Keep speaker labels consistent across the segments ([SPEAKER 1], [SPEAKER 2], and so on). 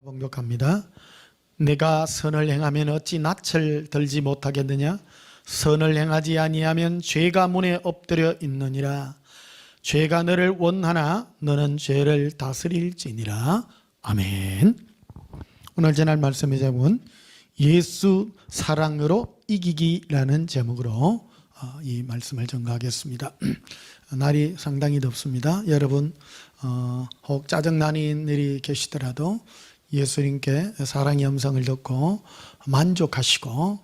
[SPEAKER 1] 공격합니다. 내가 선을 행하면 어찌 낯을 들지 못하겠느냐? 선을 행하지 아니하면 죄가 문에 엎드려 있느니라. 죄가 너를 원하나 너는 죄를 다스릴지니라. 아멘. 오늘 전할 말씀의 제목은 예수 사랑으로 이기기라는 제목으로 이 말씀을 전가하겠습니다. 날이 상당히 덥습니다. 여러분 혹 짜증나는 일이 계시더라도 예수님께 사랑의 음성을 듣고 만족하시고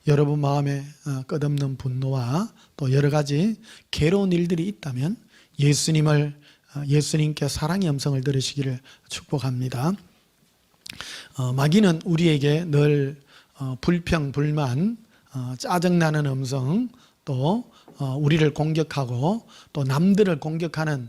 [SPEAKER 1] 여러분 마음에 끝없는 분노와 또 여러 가지 괴로운 일들이 있다면 예수님께 사랑의 음성을 들으시기를 축복합니다. 마귀는 우리에게 늘 불평, 불만, 짜증나는 음성, 또 우리를 공격하고 또 남들을 공격하는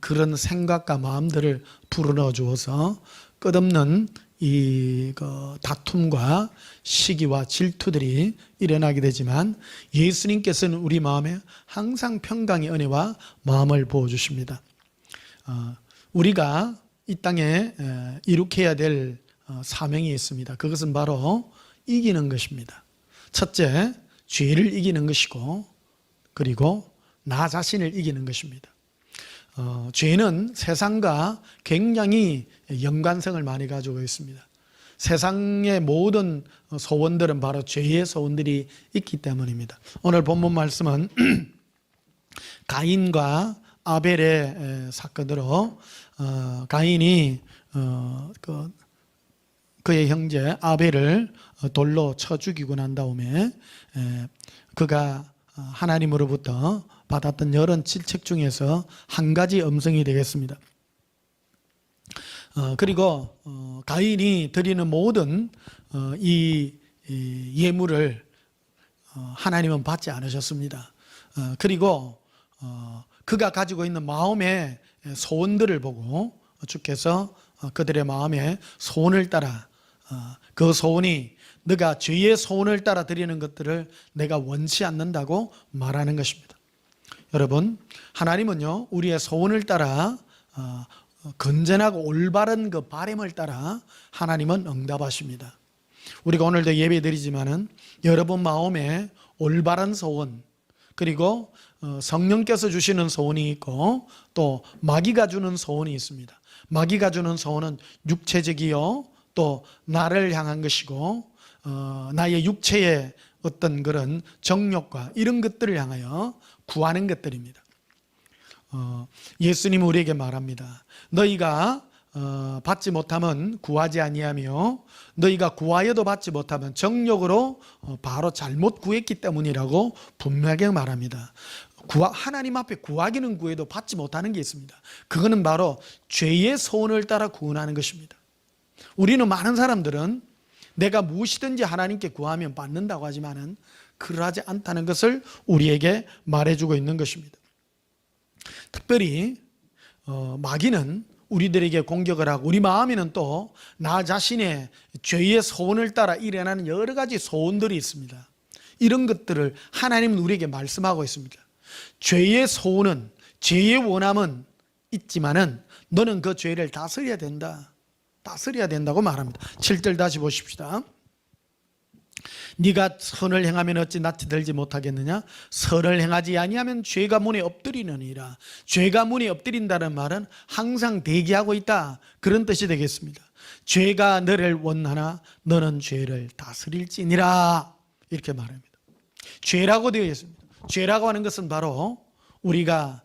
[SPEAKER 1] 그런 생각과 마음들을 불어넣어 주어서 끝없는 이 다툼과 시기와 질투들이 일어나게 되지만 예수님께서는 우리 마음에 항상 평강의 은혜와 마음을 부어주십니다. 우리가 이 땅에 이룩해야 될 사명이 있습니다. 그것은 바로 이기는 것입니다. 첫째, 죄를 이기는 것이고 그리고 나 자신을 이기는 것입니다. 죄는 세상과 굉장히 연관성을 많이 가지고 있습니다. 세상의 모든 소원들은 바로 죄의 소원들이 있기 때문입니다. 오늘 본문 말씀은 가인과 아벨의 사건으로 가인이 그의 형제 아벨을 돌로 쳐 죽이고 난 다음에 그가 하나님으로부터 받았던 여러 질책 중에서 한 가지 음성이 되겠습니다. 그리고 가인이 드리는 모든 이 예물을 하나님은 받지 않으셨습니다. 그리고 그가 가지고 있는 마음의 소원들을 보고 주께서 그들의 마음에 소원을 따라 그 소원이 너가 죄의 소원을 따라 드리는 것들을 내가 원치 않는다고 말하는 것입니다. 여러분, 하나님은요 우리의 소원을 따라 건전하고 올바른 그 바람을 따라 하나님은 응답하십니다. 우리가 오늘도 예배 드리지만은 여러분 마음에 올바른 소원 그리고 성령께서 주시는 소원이 있고 또 마귀가 주는 소원이 있습니다. 마귀가 주는 소원은 육체적이요 또 나를 향한 것이고 나의 육체의 어떤 그런 정욕과 이런 것들을 향하여 구하는 것들입니다. 예수님은 우리에게 말합니다. 너희가 받지 못하면 구하지 아니하며 너희가 구하여도 받지 못하면 정욕으로 바로 잘못 구했기 때문이라고 분명하게 말합니다. 하나님 앞에 구하기는 구해도 받지 못하는 게 있습니다. 그거는 바로 죄의 소원을 따라 구원하는 것입니다. 우리는 많은 사람들은 내가 무엇이든지 하나님께 구하면 받는다고 하지만은 그러하지 않다는 것을 우리에게 말해주고 있는 것입니다. 특별히 마귀는 우리들에게 공격을 하고 우리 마음에는 또 나 자신의 죄의 소원을 따라 일어나는 여러 가지 소원들이 있습니다. 이런 것들을 하나님은 우리에게 말씀하고 있습니다. 죄의 소원은 죄의 원함은 있지만은 너는 그 죄를 다스려야 된다. 다스려야 된다고 말합니다. 7절 다시 보십시다. 네가 선을 행하면 어찌 낯이 들지 못하겠느냐? 선을 행하지 아니하면 죄가 문에 엎드리느니라. 죄가 문에 엎드린다는 말은 항상 대기하고 있다, 그런 뜻이 되겠습니다. 죄가 너를 원하나 너는 죄를 다스릴지니라, 이렇게 말합니다. 죄라고 되어 있습니다. 죄라고 하는 것은 바로 우리가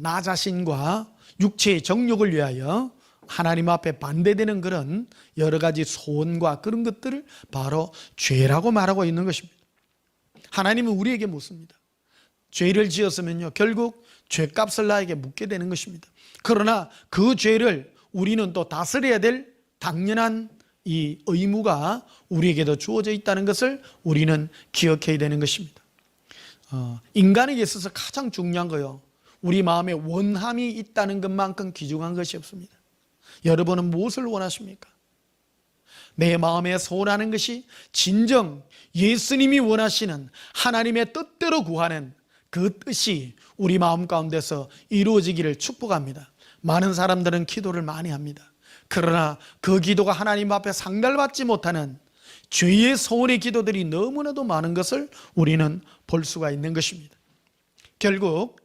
[SPEAKER 1] 나 자신과 육체의 정욕을 위하여 하나님 앞에 반대되는 그런 여러 가지 소원과 그런 것들을 바로 죄라고 말하고 있는 것입니다. 하나님은 우리에게 묻습니다. 죄를 지었으면요 결국 죄값을 나에게 묻게 되는 것입니다. 그러나 그 죄를 우리는 또 다스려야 될 당연한 이 의무가 우리에게도 주어져 있다는 것을 우리는 기억해야 되는 것입니다. 인간에게 있어서 가장 중요한 거요, 우리 마음에 원함이 있다는 것만큼 귀중한 것이 없습니다. 여러분은 무엇을 원하십니까? 내 마음에 소원하는 것이 진정 예수님이 원하시는 하나님의 뜻대로 구하는 그 뜻이 우리 마음 가운데서 이루어지기를 축복합니다. 많은 사람들은 기도를 많이 합니다. 그러나 그 기도가 하나님 앞에 상달받지 못하는 죄의 소원의 기도들이 너무나도 많은 것을 우리는 볼 수가 있는 것입니다. 결국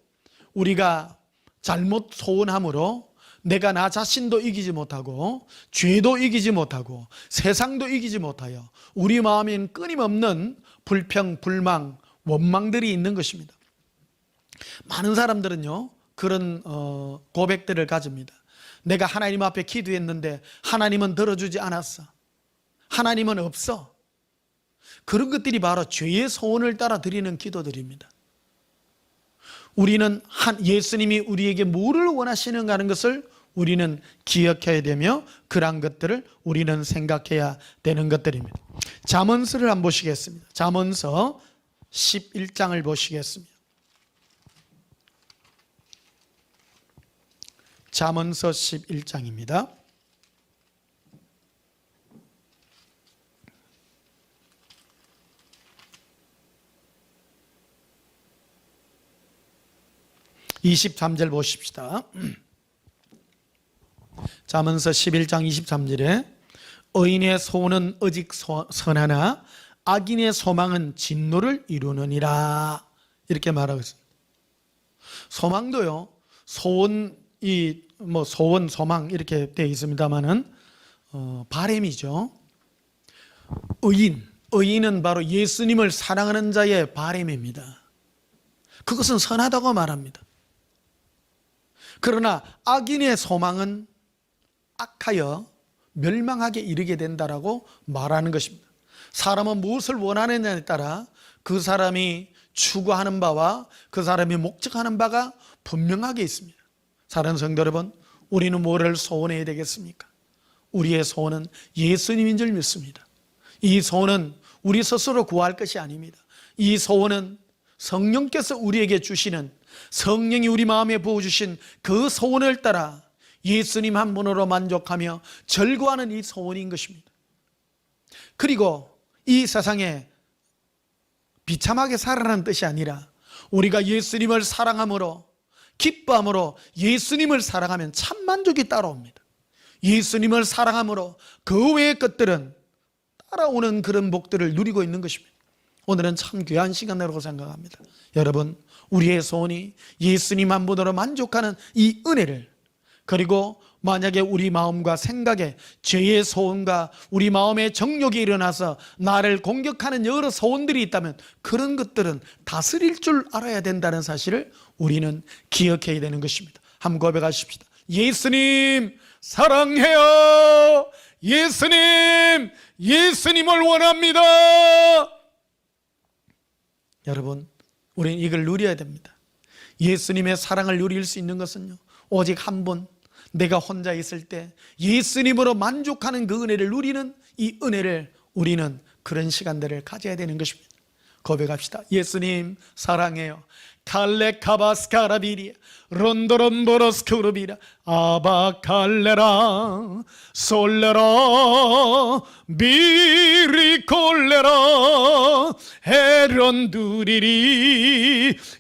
[SPEAKER 1] 우리가 잘못 소원함으로 내가 나 자신도 이기지 못하고 죄도 이기지 못하고 세상도 이기지 못하여 우리 마음엔 끊임없는 불평, 불망, 원망들이 있는 것입니다. 많은 사람들은요 그런 고백들을 가집니다. 내가 하나님 앞에 기도했는데 하나님은 들어주지 않았어. 하나님은 없어. 그런 것들이 바로 죄의 소원을 따라 드리는 기도들입니다. 우리는 예수님이 우리에게 뭐를 원하시는가 하는 것을 우리는 기억해야 되며 그러한 것들을 우리는 생각해야 되는 것들입니다. 잠언서를 한번 보시겠습니다. 잠언서 11장을 보시겠습니다. 잠언서 11장입니다. (23절) 보십시다. 잠언서 11장 23절에 의인의 소원은 오직 선하나 악인의 소망은 진노를 이루느니라 이렇게 말하고 있습니다. 소망도요 소원이 소원, 소망 이렇게 되어 있습니다만은 바램이죠. 의인은 바로 예수님을 사랑하는 자의 바램입니다. 그것은 선하다고 말합니다. 그러나 악인의 소망은 악하여 멸망하게 이르게 된다라고 말하는 것입니다. 사람은 무엇을 원하느냐에 따라 그 사람이 추구하는 바와 그 사람이 목적하는 바가 분명하게 있습니다. 사랑하는 성도 여러분, 우리는 뭐를 소원해야 되겠습니까? 우리의 소원은 예수님인 줄 믿습니다. 이 소원은 우리 스스로 구할 것이 아닙니다. 이 소원은 성령께서 우리에게 주시는, 성령이 우리 마음에 부어주신 그 소원을 따라 예수님 한 분으로 만족하며 절구하는 이 소원인 것입니다. 그리고 이 세상에 비참하게 살아라는 뜻이 아니라 우리가 예수님을 사랑함으로, 기뻐함으로 예수님을 사랑하면 참 만족이 따라옵니다. 예수님을 사랑함으로 그 외의 것들은 따라오는 그런 복들을 누리고 있는 것입니다. 오늘은 참 귀한 시간이라고 생각합니다. 여러분, 우리의 소원이 예수님 한 분으로 만족하는 이 은혜를, 그리고 만약에 우리 마음과 생각에 죄의 소원과 우리 마음의 정욕이 일어나서 나를 공격하는 여러 소원들이 있다면 그런 것들은 다스릴 줄 알아야 된다는 사실을 우리는 기억해야 되는 것입니다. 한번 고백하십시다. 예수님 사랑해요. 예수님을 원합니다. 여러분, 우리는 이걸 누려야 됩니다. 예수님의 사랑을 누릴 수 있는 것은요 오직 한 분, 내가 혼자 있을 때 예수님으로 만족하는 그 은혜를 누리는 이 은혜를 우리는 그런 시간들을 가져야 되는 것입니다. 고백합시다. 예수님 사랑해요. 칼레 카바스카라비리아 론도롬보로스크루비라 아바칼레라 솔레라 비리콜레라 헤론두리리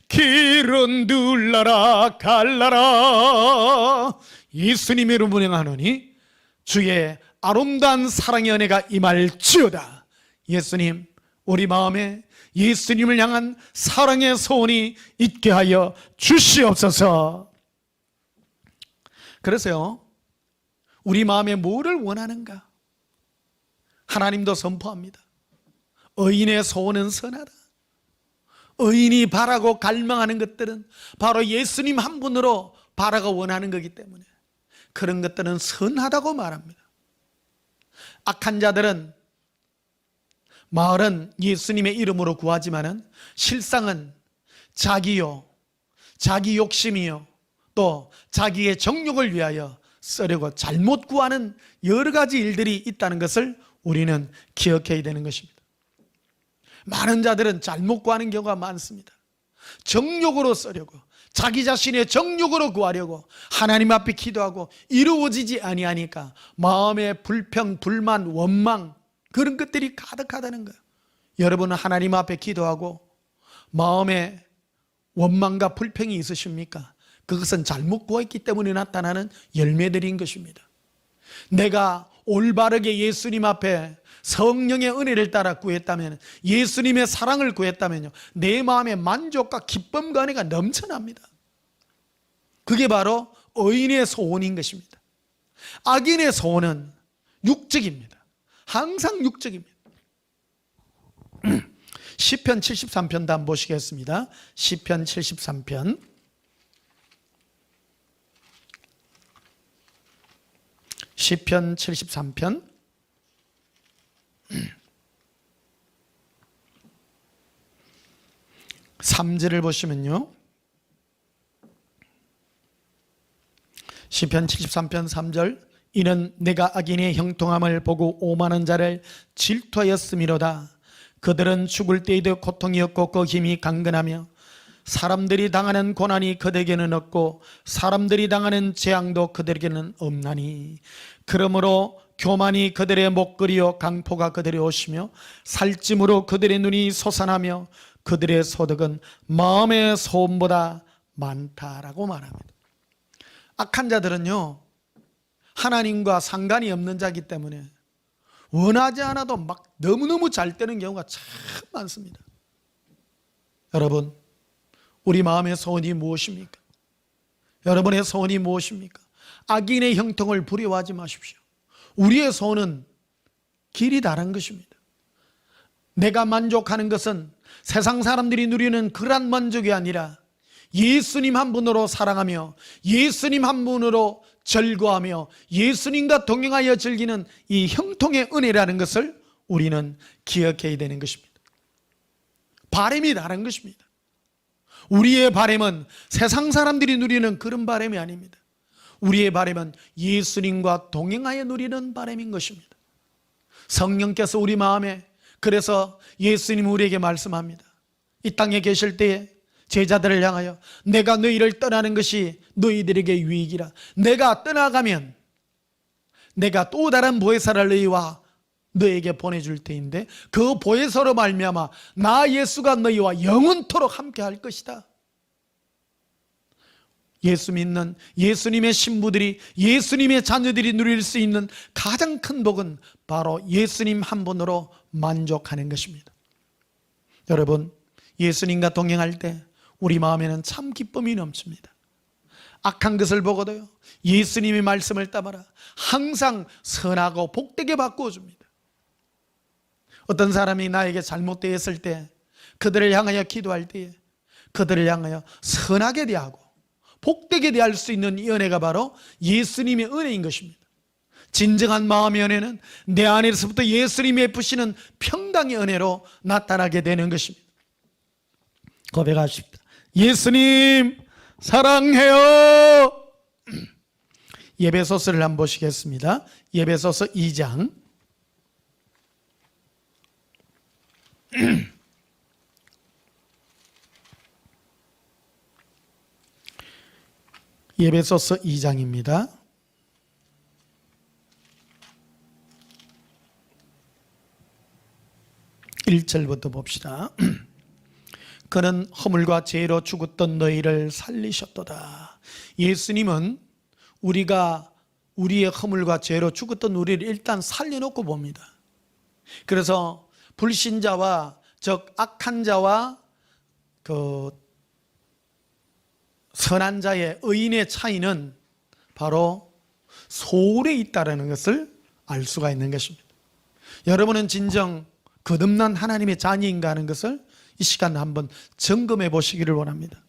[SPEAKER 1] 기론둘라라 갈라라. 예수님의 이름으로 명하노니 주의 아름다운 사랑의 은혜가 임할지어다. 예수님, 우리 마음에 예수님을 향한 사랑의 소원이 있게 하여 주시옵소서. 그래서요, 우리 마음에 뭐를 원하는가? 하나님도 선포합니다. 의인의 소원은 선하다. 의인이 바라고 갈망하는 것들은 바로 예수님 한 분으로 바라고 원하는 거기 때문에 그런 것들은 선하다고 말합니다. 악한 자들은, 말은 예수님의 이름으로 구하지만은 실상은 자기요, 자기 욕심이요, 또 자기의 정욕을 위하여 쓰려고 잘못 구하는 여러 가지 일들이 있다는 것을 우리는 기억해야 되는 것입니다. 많은 자들은 잘못 구하는 경우가 많습니다. 정욕으로 쓰려고, 자기 자신의 정욕으로 구하려고 하나님 앞에 기도하고 이루어지지 아니하니까 마음에 불평, 불만, 원망 그런 것들이 가득하다는 거예요. 여러분은 하나님 앞에 기도하고 마음에 원망과 불평이 있으십니까? 그것은 잘못 구했기 때문에 나타나는 열매들인 것입니다. 내가 올바르게 예수님 앞에 성령의 은혜를 따라 구했다면, 예수님의 사랑을 구했다면요, 내 마음의 만족과 기쁨과 은혜가 넘쳐납니다. 그게 바로 의인의 소원인 것입니다. 악인의 소원은 육적입니다. 항상 육적입니다. 시편 73편도 한번 보시겠습니다. 시편 73편. 시편 73편 3절을 보시면요, 시편 73편 3절, 이는 내가 악인의 형통함을 보고 오만한 자를 질투하였음이로다. 그들은 죽을 때에도 고통이 없고 그 힘이 강건하며 사람들이 당하는 고난이 그들에게는 없고 사람들이 당하는 재앙도 그들에게는 없나니. 그러므로 교만이 그들의 목걸이요 강포가 그들의 옷이며 살찜으로 그들의 눈이 솟아나며 그들의 소득은 마음의 소원보다 많다라고 말합니다. 악한 자들은요, 하나님과 상관이 없는 자이기 때문에 원하지 않아도 막 너무너무 잘 되는 경우가 참 많습니다. 여러분, 우리 마음의 소원이 무엇입니까? 여러분의 소원이 무엇입니까? 악인의 형통을 부러워하지 마십시오. 우리의 소원은 길이 다른 것입니다. 내가 만족하는 것은 세상 사람들이 누리는 그런 만족이 아니라 예수님 한 분으로 사랑하며 예수님 한 분으로 절거하며 예수님과 동행하여 즐기는 이 형통의 은혜라는 것을 우리는 기억해야 되는 것입니다. 바람이 다른 것입니다. 우리의 바람은 세상 사람들이 누리는 그런 바람이 아닙니다. 우리의 바람은 예수님과 동행하여 누리는 바람인 것입니다. 성령께서 우리 마음에, 그래서 예수님 우리에게 말씀합니다. 이 땅에 계실 때에 제자들을 향하여 내가 너희를 떠나는 것이 너희들에게 유익이라. 내가 떠나가면 내가 또 다른 보혜사를 너희와 너에게 보내줄 테인데 그 보혜사로 말미암아 나 예수가 너희와 영원토록 함께 할 것이다. 예수 믿는 예수님의 신부들이, 예수님의 자녀들이 누릴 수 있는 가장 큰 복은 바로 예수님 한 분으로 만족하는 것입니다. 여러분, 예수님과 동행할 때 우리 마음에는 참 기쁨이 넘칩니다. 악한 것을 보고도요, 예수님의 말씀을 따라라 항상 선하고 복되게 바꾸어 줍니다. 어떤 사람이 나에게 잘못되었을 때 그들을 향하여 기도할 때에 그들을 향하여 선하게 대하고 복되게 대할 수 있는 이 은혜가 바로 예수님의 은혜인 것입니다. 진정한 마음의 은혜는 내 안에서부터 예수님이 베푸시는 평강의 은혜로 나타나게 되는 것입니다. 고백하십시다. 예수님 사랑해요. 예배소서를 한번 보시겠습니다. 예배소서 2장 예배소서 2장입니다. 1절부터 봅시다. 그는 허물과 죄로 죽었던 너희를 살리셨도다. 예수님은 우리가 우리의 허물과 죄로 죽었던 우리를 일단 살려놓고 봅니다. 그래서 불신자와 즉 악한 자와 그 선한 자의 의인의 차이는 바로 소울에 있다는 것을 알 수가 있는 것입니다. 여러분은 진정 거듭난 하나님의 자녀인가 하는 것을 이 시간 한번 점검해 보시기를 원합니다.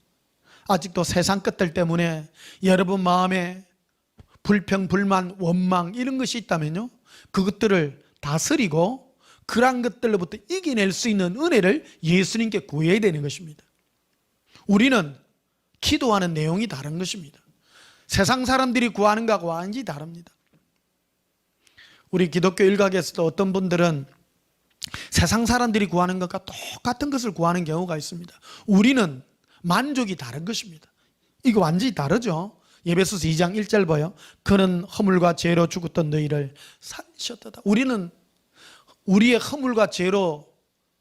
[SPEAKER 1] 아직도 세상 것들 때문에 여러분 마음에 불평, 불만, 원망 이런 것이 있다면요, 그것들을 다스리고 그러한 것들로부터 이겨낼 수 있는 은혜를 예수님께 구해야 되는 것입니다. 우리는 기도하는 내용이 다른 것입니다. 세상 사람들이 구하는 것과 완전히 다릅니다. 우리 기독교 일각에서도 어떤 분들은 세상 사람들이 구하는 것과 똑같은 것을 구하는 경우가 있습니다. 우리는 만족이 다른 것입니다. 이거 완전히 다르죠. 예배소서 2장 1절 봐요. 그는 허물과 죄로 죽었던 너희를 살리셨도다. 우리는 우리의 허물과 죄로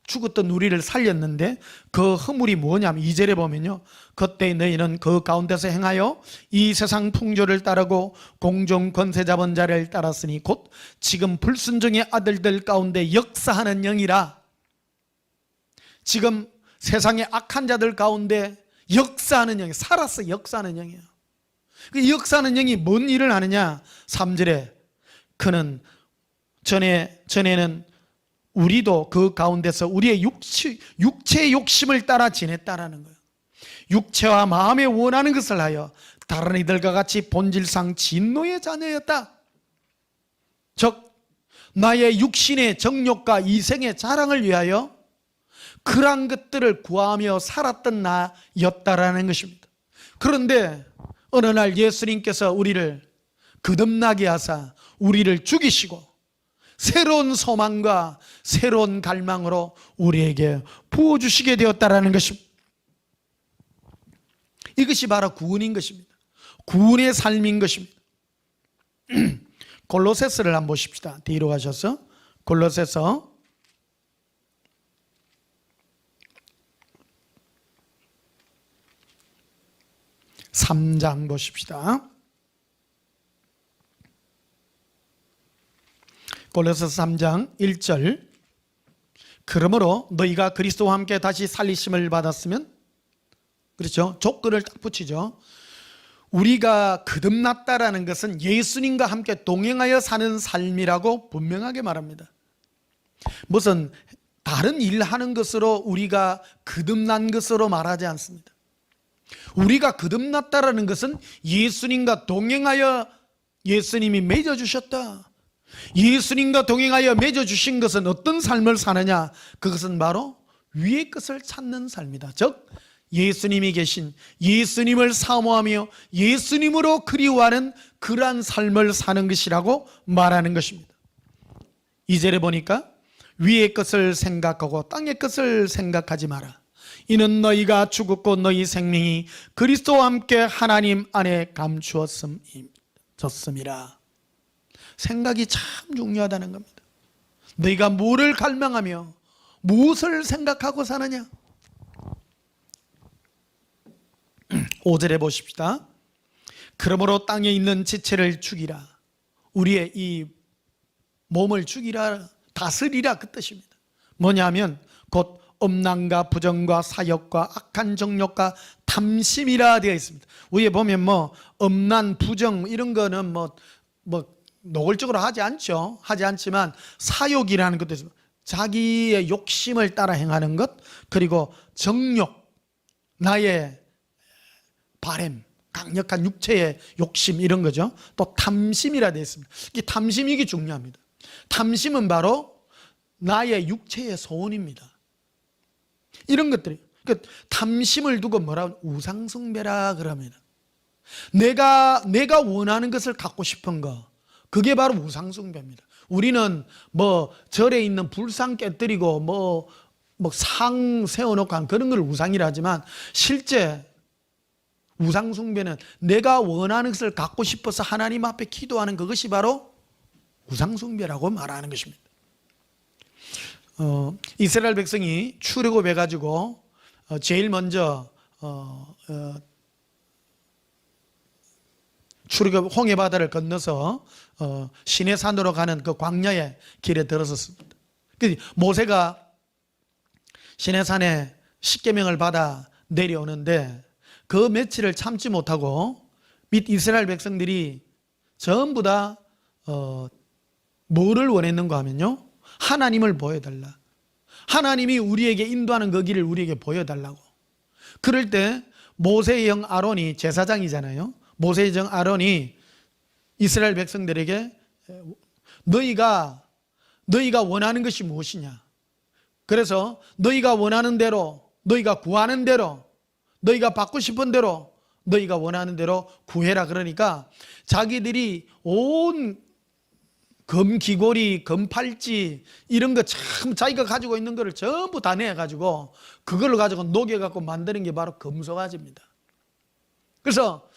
[SPEAKER 1] 죽었던 우리를 살렸는데 그 허물이 뭐냐면 2절에 보면요, 그때 너희는 그 가운데서 행하여 이 세상 풍조를 따르고 공중 권세 잡은 자를 따랐으니 곧 지금 불순종의 아들들 가운데 역사하는 영이라. 지금 세상의 악한 자들 가운데 역사하는 영이, 살아서 역사하는 영이에요. 그 역사하는 영이 뭔 일을 하느냐? 3절에 그는 전에는 우리도 그 가운데서 우리의 육체의 욕심을 따라 지냈다라는 거예요. 육체와 마음에 원하는 것을 하여 다른 이들과 같이 본질상 진노의 자녀였다. 즉 나의 육신의 정욕과 이생의 자랑을 위하여 그러한 것들을 구하며 살았던 나였다라는 것입니다. 그런데 어느 날 예수님께서 우리를 거듭나게 하사 우리를 죽이시고 새로운 소망과 새로운 갈망으로 우리에게 부어주시게 되었다라는 것입니다. 이것이 바로 구원인 것입니다. 구원의 삶인 것입니다. 골로새서를 한번 보십시다. 뒤로 가셔서 골로새서 3장 보십시다. 골로새서 3장 1절. 그러므로 너희가 그리스도와 함께 다시 살리심을 받았으면, 그렇죠? 조건을 딱 붙이죠. 우리가 거듭났다라는 것은 예수님과 함께 동행하여 사는 삶이라고 분명하게 말합니다. 무슨 다른 일 하는 것으로 우리가 거듭난 것으로 말하지 않습니다. 우리가 거듭났다라는 것은 예수님과 동행하여 예수님이 맺어주셨다. 예수님과 동행하여 맺어주신 것은 어떤 삶을 사느냐? 그것은 바로 위의 것을 찾는 삶이다. 즉 예수님이 계신, 예수님을 사모하며 예수님으로 그리워하는 그러한 삶을 사는 것이라고 말하는 것입니다. 2절에 보니까 위의 것을 생각하고 땅의 것을 생각하지 마라. 이는 너희가 죽었고 너희 생명이 그리스도와 함께 하나님 안에 감추어졌음이라. 생각이 참 중요하다는 겁니다. 너희가 뭐를 갈망하며 무엇을 생각하고 사느냐? 5절에 보십시다. 그러므로 땅에 있는 지체를 죽이라. 우리의 이 몸을 죽이라, 다스리라, 그 뜻입니다. 뭐냐면 곧 음란과 부정과 사욕과 악한 정욕과 탐심이라 되어 있습니다. 위에 보면 뭐 음란, 부정 이런 거는 뭐 노골적으로 하지 않죠. 하지 않지만 사욕이라는 것도 있습니다. 자기의 욕심을 따라 행하는 것, 그리고 정욕, 나의 바램, 강력한 육체의 욕심 이런 거죠. 또 탐심이라 되어 있습니다. 이 탐심, 이게 중요합니다. 탐심은 바로 나의 육체의 소원입니다. 이런 것들이, 그러니까 탐심을 두고 뭐라고 우상숭배라 그럽니다. 내가 원하는 것을 갖고 싶은 거, 그게 바로 우상숭배입니다. 우리는 뭐 절에 있는 불상 깨뜨리고 뭐 상 세워놓고 한 그런 걸 우상이라 하지만, 실제 우상숭배는 내가 원하는 것을 갖고 싶어서 하나님 앞에 기도하는 그것이 바로 우상숭배라고 말하는 것입니다. 이스라엘 백성이 출애굽해가지고 제일 먼저 출애굽 홍해 바다를 건너서 시내산으로 가는 그 광야의 길에 들어섰습니다. 모세가 시내산에 십계명을 받아 내려오는데 그 며칠을 참지 못하고 및 이스라엘 백성들이 전부 다 뭐를 원했는가 하면요, 하나님을 보여달라. 하나님이 우리에게 인도하는 그 길을 우리에게 보여달라고. 그럴 때 모세의 형 아론이 제사장이잖아요. 모세의 형 아론이 이스라엘 백성들에게 너희가 원하는 것이 무엇이냐? 그래서 너희가 원하는 대로, 너희가 구하는 대로, 너희가 받고 싶은 대로, 너희가 원하는 대로 구해라. 그러니까 자기들이 온 금귀고리, 금팔찌 이런 거 참 자기가 가지고 있는 거를 전부 다 내가지고 그걸로 가지고 녹여갖고 만드는 게 바로 금송아지입니다. 그래서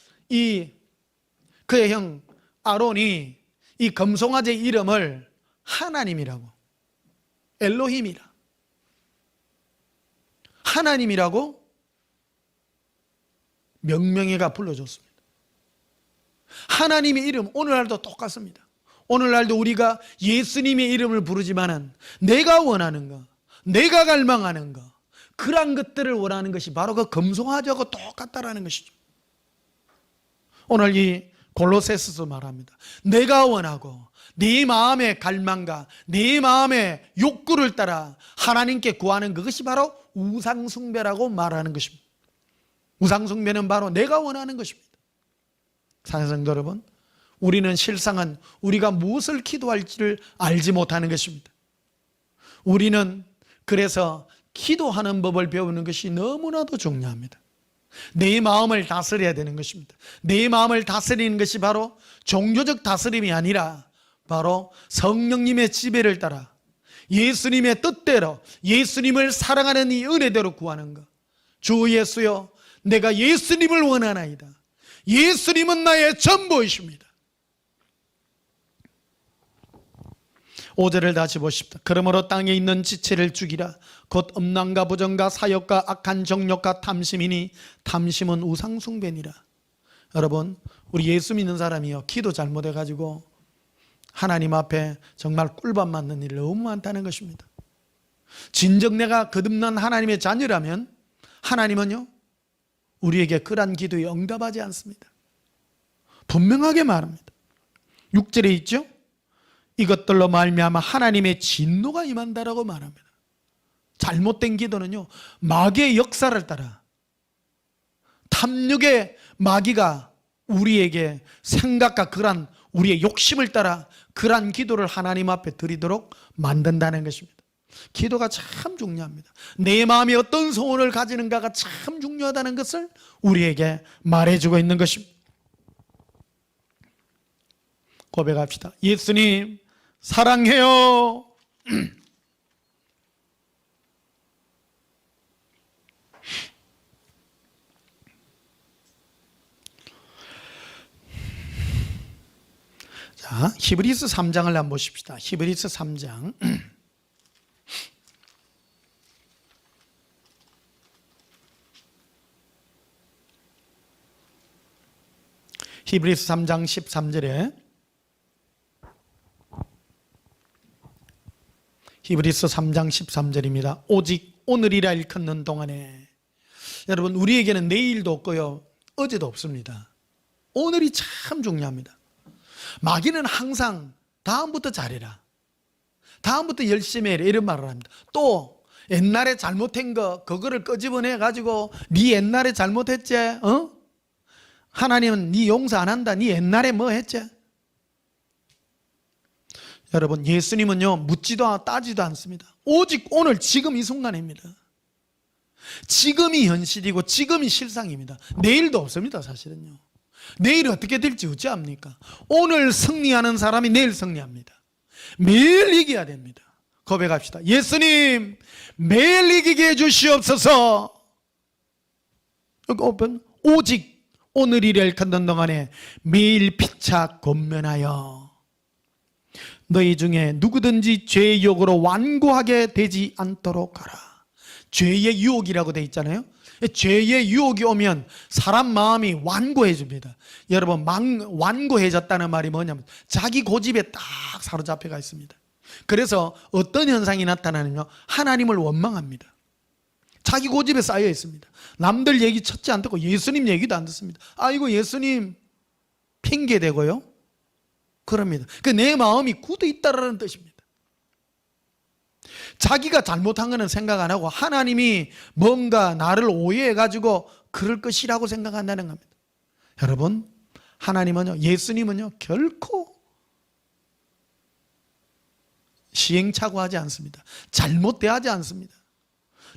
[SPEAKER 1] 그의 형 아론이 이 금송아지 이름을 하나님이라고, 엘로힘이라. 하나님이라고 명명해가 불러줬습니다. 하나님의 이름 오늘날도 똑같습니다. 오늘날도 우리가 예수님의 이름을 부르지만은 내가 원하는 거, 내가 갈망하는 거, 그러한 것들을 원하는 것이 바로 그 금송아지하고 똑같다라는 것이죠. 오늘 이 골로새서서 말합니다. 내가 원하고 네 마음의 갈망과 네 마음의 욕구를 따라 하나님께 구하는 그것이 바로 우상숭배라고 말하는 것입니다. 우상숭배는 바로 내가 원하는 것입니다. 사랑하는 성도 여러분, 우리는 실상은 우리가 무엇을 기도할지를 알지 못하는 것입니다. 우리는 그래서 기도하는 법을 배우는 것이 너무나도 중요합니다. 내 마음을 다스려야 되는 것입니다. 내 마음을 다스리는 것이 바로 종교적 다스림이 아니라 바로 성령님의 지배를 따라 예수님의 뜻대로 예수님을 사랑하는 이 은혜대로 구하는 것. 주 예수여, 내가 예수님을 원하나이다. 예수님은 나의 전부이십니다. 5절을 다시 보십시다. 그러므로 땅에 있는 지체를 죽이라. 곧 음란과 부정과 사욕과 악한 정욕과 탐심이니 탐심은 우상숭배니라. 여러분, 우리 예수 믿는 사람이요, 기도 잘못해가지고 하나님 앞에 정말 꿀밤 맞는 일이 너무 많다는 것입니다. 진정 내가 거듭난 하나님의 자녀라면 하나님은요, 우리에게 그러한 기도에 응답하지 않습니다. 분명하게 말합니다. 6절에 있죠? 이것들로 말미암아 하나님의 진노가 임한다라고 말합니다. 잘못된 기도는요, 마귀의 역사를 따라 탐욕의 마귀가 우리에게 생각과 그러한 우리의 욕심을 따라 그러한 기도를 하나님 앞에 드리도록 만든다는 것입니다. 기도가 참 중요합니다. 내 마음이 어떤 소원을 가지는가가 참 중요하다는 것을 우리에게 말해주고 있는 것입니다. 고백합시다. 예수님 사랑해요. 자, 히브리서 3장을 한번 보십시다. 히브리서 3장. 히브리서 3장 13절에 히브리서 3장 13절입니다. 오직 오늘이라 일컫는 동안에, 여러분, 우리에게는 내일도 없고요, 어제도 없습니다. 오늘이 참 중요합니다. 마귀는 항상 다음부터 잘해라, 다음부터 열심히 해라, 이런 말을 합니다. 또 옛날에 잘못한 거 그거를 끄집어내 가지고 네 옛날에 잘못했지? 하나님은 네 용서 안 한다. 네 옛날에 뭐 했지? 여러분, 예수님은요, 묻지도 따지도 않습니다. 오직 오늘 지금 이 순간입니다. 지금이 현실이고 지금이 실상입니다. 내일도 없습니다. 사실은요, 내일 어떻게 될지 어찌합니까? 오늘 승리하는 사람이 내일 승리합니다. 매일 이겨야 됩니다. 고백합시다. 예수님 매일 이기게 해주시옵소서. 오직 오늘이라 일컫는 동안에 매일 피차 권면하여 너희 중에 누구든지 죄의 유혹으로 완고하게 되지 않도록 하라. 죄의 유혹이라고 되어 있잖아요. 죄의 유혹이 오면 사람 마음이 완고해집니다. 여러분, 완고해졌다는 말이 뭐냐면 자기 고집에 딱 사로잡혀가 있습니다. 그래서 어떤 현상이 나타나느냐, 하나님을 원망합니다. 자기 고집에 쌓여 있습니다. 남들 얘기 첫째 안 듣고 예수님 얘기도 안 듣습니다. 아이고 예수님 핑계대고요, 그럽니다. 내 마음이 굳어 있다라는 뜻입니다. 자기가 잘못한 거는 생각 안 하고 하나님이 뭔가 나를 오해해가지고 그럴 것이라고 생각한다는 겁니다. 여러분, 하나님은요, 예수님은요, 결코 시행착오하지 않습니다. 잘못대하지 않습니다.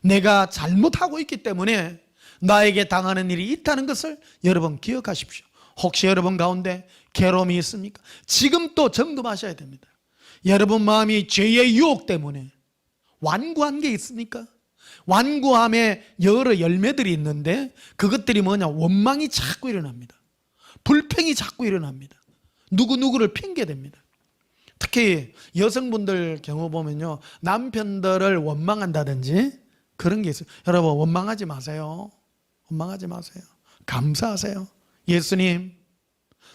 [SPEAKER 1] 내가 잘못하고 있기 때문에 나에게 당하는 일이 있다는 것을 여러분 기억하십시오. 혹시 여러분 가운데 괴로움이 있습니까? 지금 또 점검하셔야 됩니다. 여러분 마음이 죄의 유혹 때문에 완고한 게 있습니까? 완고함에 여러 열매들이 있는데 그것들이 뭐냐, 원망이 자꾸 일어납니다. 불평이 자꾸 일어납니다. 누구누구를 핑계댑니다. 특히 여성분들 경우 보면요, 남편들을 원망한다든지 그런 게 있어요. 여러분 원망하지 마세요. 원망하지 마세요. 감사하세요. 예수님,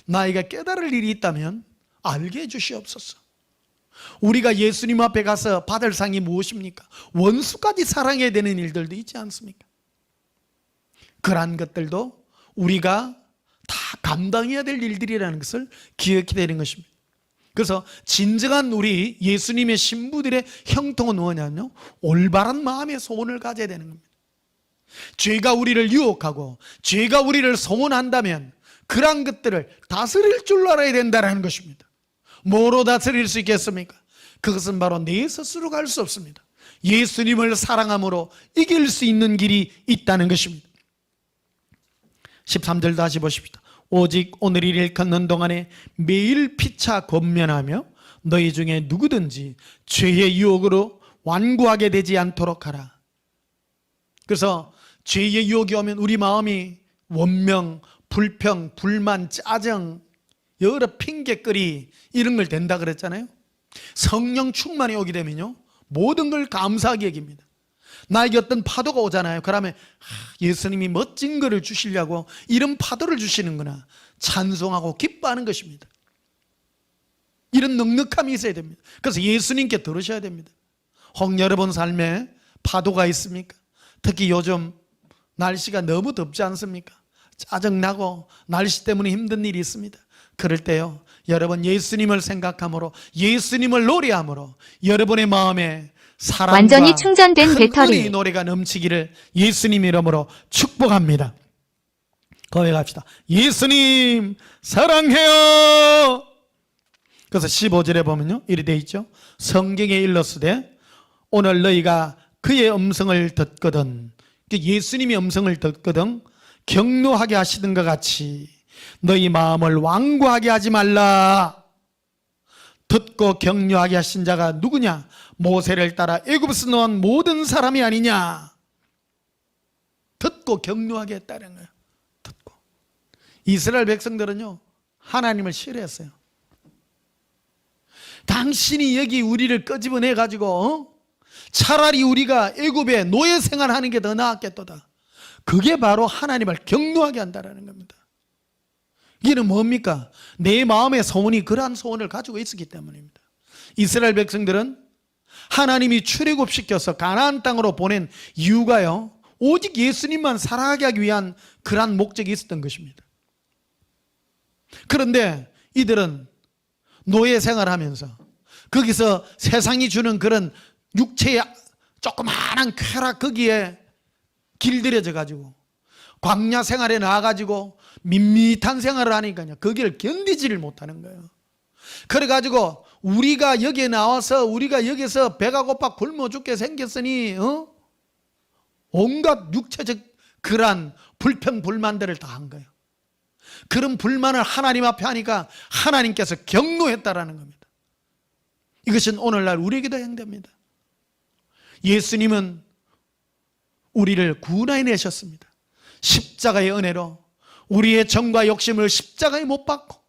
[SPEAKER 1] 나이가 깨달을 일이 있다면 알게 해주시옵소서. 우리가 예수님 앞에 가서 받을 상이 무엇입니까? 원수까지 사랑해야 되는 일들도 있지 않습니까? 그러한 것들도 우리가 다 감당해야 될 일들이라는 것을 기억해야 되는 것입니다. 그래서 진정한 우리 예수님의 신부들의 형통은 뭐냐면요, 올바른 마음의 소원을 가져야 되는 겁니다. 죄가 우리를 유혹하고 죄가 우리를 소원한다면 그러한 것들을 다스릴 줄 알아야 된다는 것입니다. 뭐로 다스릴 수 있겠습니까? 그것은 바로 내 스스로 갈 수 없습니다. 예수님을 사랑함으로 이길 수 있는 길이 있다는 것입니다. 13절 다시 보십시다. 오직 오늘 일 걷는 동안에 매일 피차 권면하며 너희 중에 누구든지 죄의 유혹으로 완고하게 되지 않도록 하라. 그래서 죄의 유혹이 오면 우리 마음이 원명, 불평, 불만, 짜증, 여러 핑계거리 이런 걸 된다 그랬잖아요. 성령 충만이 오게 되면요, 모든 걸 감사하게 여깁니다. 나에게 어떤 파도가 오잖아요. 그러면 예수님이 멋진 것을 주시려고 이런 파도를 주시는구나, 찬송하고 기뻐하는 것입니다. 이런 넉넉함이 있어야 됩니다. 그래서 예수님께 들으셔야 됩니다. 혹 여러분 삶에 파도가 있습니까? 특히 요즘 날씨가 너무 덥지 않습니까? 짜증나고 날씨 때문에 힘든 일이 있습니다. 그럴 때요, 여러분 예수님을 생각함으로, 예수님을 노래함으로 여러분의 마음에 사랑과
[SPEAKER 2] 완전히 충전된 배터리
[SPEAKER 1] 은혜의 노래가 넘치기를 예수님 이름으로 축복합니다. 고백합시다. 예수님 사랑해요. 그래서 15절에 보면요, 이리 돼 있죠. 성경에 일렀으되 오늘 너희가 그의 음성을 듣거든, 예수님의 음성을 듣거든 격노하게 하시던 것 같이 너희 마음을 완고하게 하지 말라. 듣고 격려하게 하신 자가 누구냐? 모세를 따라 애굽에서 나온 모든 사람이 아니냐? 듣고 격려하게 했다는 거예요. 듣고. 이스라엘 백성들은요, 하나님을 싫어했어요. 당신이 여기 우리를 끄집어내 가지고 차라리 우리가 애굽에 노예 생활하는 게 더 나았겠도다. 그게 바로 하나님을 격노하게 한다는 겁니다. 이는 뭡니까? 내 마음의 소원이 그러한 소원을 가지고 있었기 때문입니다. 이스라엘 백성들은 하나님이 출애굽시켜서 가나안 땅으로 보낸 이유가요, 오직 예수님만 사랑하게 하기 위한 그러한 목적이 있었던 것입니다. 그런데 이들은 노예 생활하면서 거기서 세상이 주는 그런 육체의 조그마한 쾌락, 거기에 길들여져 가지고 광야 생활에 나와가지고 밋밋한 생활을 하니까요, 거기를 견디지를 못하는 거예요. 그래가지고 우리가 여기에 나와서 우리가 여기서 배가 고파 굶어 죽게 생겼으니 온갖 육체적 그러한 불평 불만들을 다 한 거예요. 그런 불만을 하나님 앞에 하니까 하나님께서 격노했다라는 겁니다. 이것은 오늘날 우리에게도 해당됩니다. 예수님은 우리를 구원해 내셨습니다. 십자가의 은혜로 우리의 정과 욕심을 십자가에 못 박고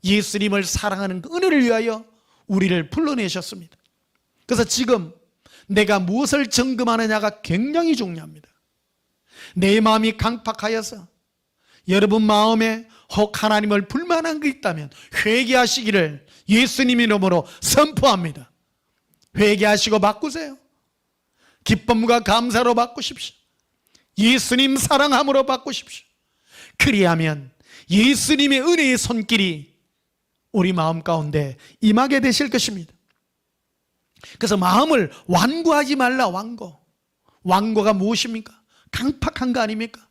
[SPEAKER 1] 예수님을 사랑하는 그 은혜를 위하여 우리를 불러내셨습니다. 그래서 지금 내가 무엇을 점검하느냐가 굉장히 중요합니다. 내 마음이 강팍하여서 여러분 마음에 혹 하나님을 불만한 게 있다면 회개하시기를 예수님 이름으로 선포합니다. 회개하시고 바꾸세요. 기쁨과 감사로 바꾸십시오. 예수님 사랑함으로 바꾸십시오. 그리하면 예수님의 은혜의 손길이 우리 마음 가운데 임하게 되실 것입니다. 그래서 마음을 완고하지 말라. 완고가 무엇입니까? 강팍한 거 아닙니까?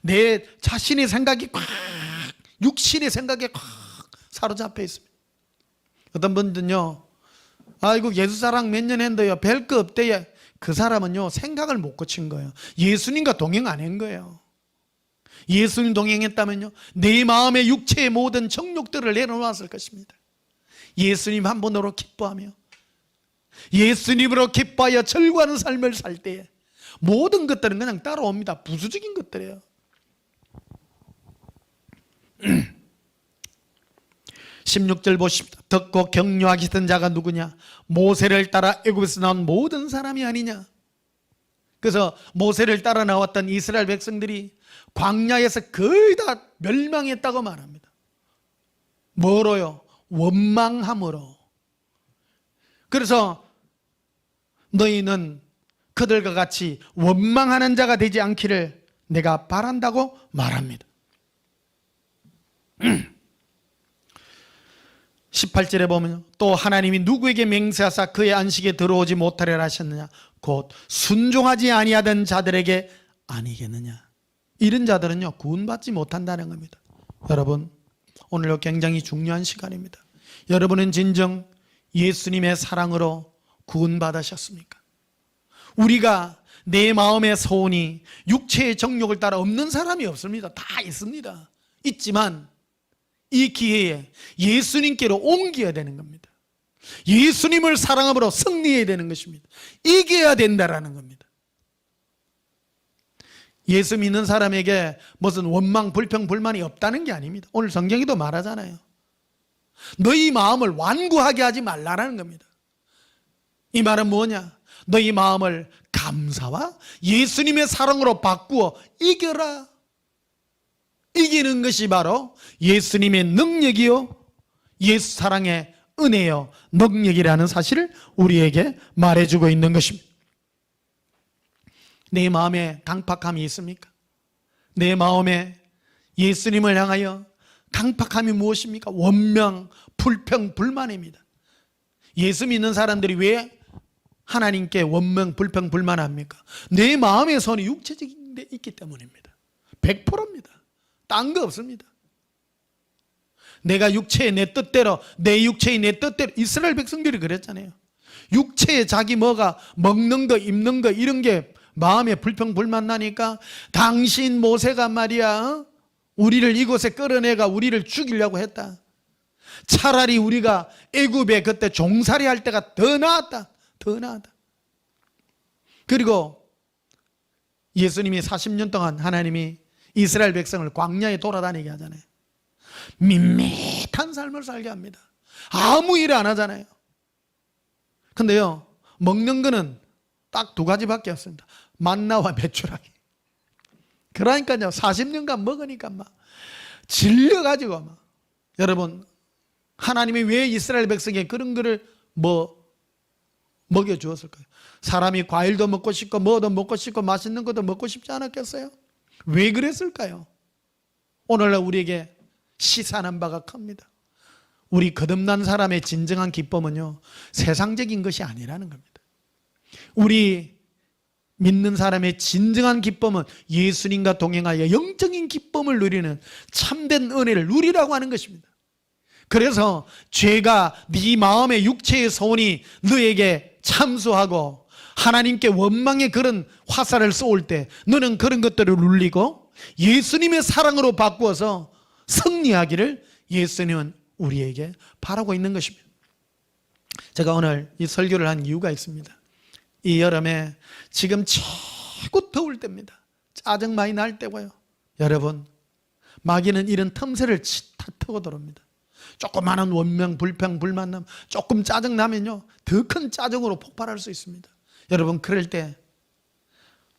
[SPEAKER 1] 내 자신의 생각이 꽉, 육신의 생각에 꽉 사로잡혀 있습니다. 어떤 분들은요, 아이고 예수 사랑 몇 년 했는데요 별 거 없대요. 그 사람은요 생각을 못 고친 거예요. 예수님과 동행 안 한 거예요. 예수님 동행했다면요 내 마음의 육체의 모든 정욕들을 내려놓았을 것입니다. 예수님 한 분으로 기뻐하며 예수님으로 기뻐하여 절구하는 삶을 살 때에 모든 것들은 그냥 따라옵니다. 부수적인 것들이에요. 16절 보십시다. 듣고 격려하시던 자가 누구냐? 모세를 따라 애굽에서 나온 모든 사람이 아니냐? 그래서 모세를 따라 나왔던 이스라엘 백성들이 광야에서 거의 다 멸망했다고 말합니다. 뭐로요? 원망함으로. 그래서 너희는 그들과 같이 원망하는 자가 되지 않기를 내가 바란다고 말합니다. 18절에 보면 또 하나님이 누구에게 맹세하사 그의 안식에 들어오지 못하리라 하셨느냐? 곧 순종하지 아니하던 자들에게 아니겠느냐? 이런 자들은요 구원받지 못한다는 겁니다. 여러분, 오늘 굉장히 중요한 시간입니다. 여러분은 진정 예수님의 사랑으로 구원받으셨습니까? 우리가 내 마음의 소원이 육체의 정욕을 따라 없는 사람이 없습니다. 다 있습니다. 있지만 이 기회에 예수님께로 옮겨야 되는 겁니다. 예수님을 사랑함으로 승리해야 되는 것입니다. 이겨야 된다라는 겁니다. 예수 믿는 사람에게 무슨 원망, 불평, 불만이 없다는 게 아닙니다. 오늘 성경에도 말하잖아요. 너희 마음을 완고하게 하지 말라라는 겁니다. 이 말은 뭐냐? 너희 마음을 감사와 예수님의 사랑으로 바꾸어 이겨라. 이기는 것이 바로 예수님의 능력이요 예수 사랑의 은혜요 능력이라는 사실을 우리에게 말해주고 있는 것입니다. 내 마음에 강팍함이 있습니까? 내 마음에 예수님을 향하여 강팍함이 무엇입니까? 원망, 불평, 불만입니다. 예수 믿는 사람들이 왜 하나님께 원망, 불평, 불만합니까? 내 마음의 손이 육체적인 데 있기 때문입니다. 100%입니다. 딴 거 없습니다. 내가 육체의 내 뜻대로, 내 육체의 내 뜻대로, 이스라엘 백성들이 그랬잖아요. 육체에 자기 뭐가 먹는 거, 입는 거 이런 게 마음에 불평, 불만 나니까 당신 모세가 말이야 우리를 이곳에 끌어내가 우리를 죽이려고 했다. 차라리 우리가 애굽에 그때 종살이 할 때가 더 나았다. 더 나았다. 그리고 예수님이 40년 동안 하나님이 이스라엘 백성을 광야에 돌아다니게 하잖아요. 밋밋한 삶을 살게 합니다. 아무 일 안 하잖아요. 근데요 먹는 거는 딱 두 가지밖에 없습니다. 만나와 메추라기. 그러니까요 40년간 먹으니까 막 질려가지고 막. 여러분, 하나님이 왜 이스라엘 백성에게 그런 거를 먹여주었을까요? 사람이 과일도 먹고 싶고 뭐도 먹고 싶고 맛있는 것도 먹고 싶지 않았겠어요? 왜 그랬을까요? 오늘날 우리에게 시사하는 바가 큽니다. 우리 거듭난 사람의 진정한 기쁨은요 세상적인 것이 아니라는 겁니다. 우리 믿는 사람의 진정한 기쁨은 예수님과 동행하여 영적인 기쁨을 누리는 참된 은혜를 누리라고 하는 것입니다. 그래서 죄가 네 마음의 육체의 소원이 너에게 참수하고 하나님께 원망의 그런 화살을 쏘을 때 너는 그런 것들을 눌리고 예수님의 사랑으로 바꾸어서 승리하기를 예수님은 우리에게 바라고 있는 것입니다. 제가 오늘 이 설교를 한 이유가 있습니다. 이 여름에 지금 최고 더울 때입니다. 짜증 많이 날 때고요. 여러분, 마귀는 이런 틈새를 다 트고 들어옵니다. 조그마한 원명, 불평, 불만남, 조금 짜증 나면요 더 큰 짜증으로 폭발할 수 있습니다. 여러분, 그럴 때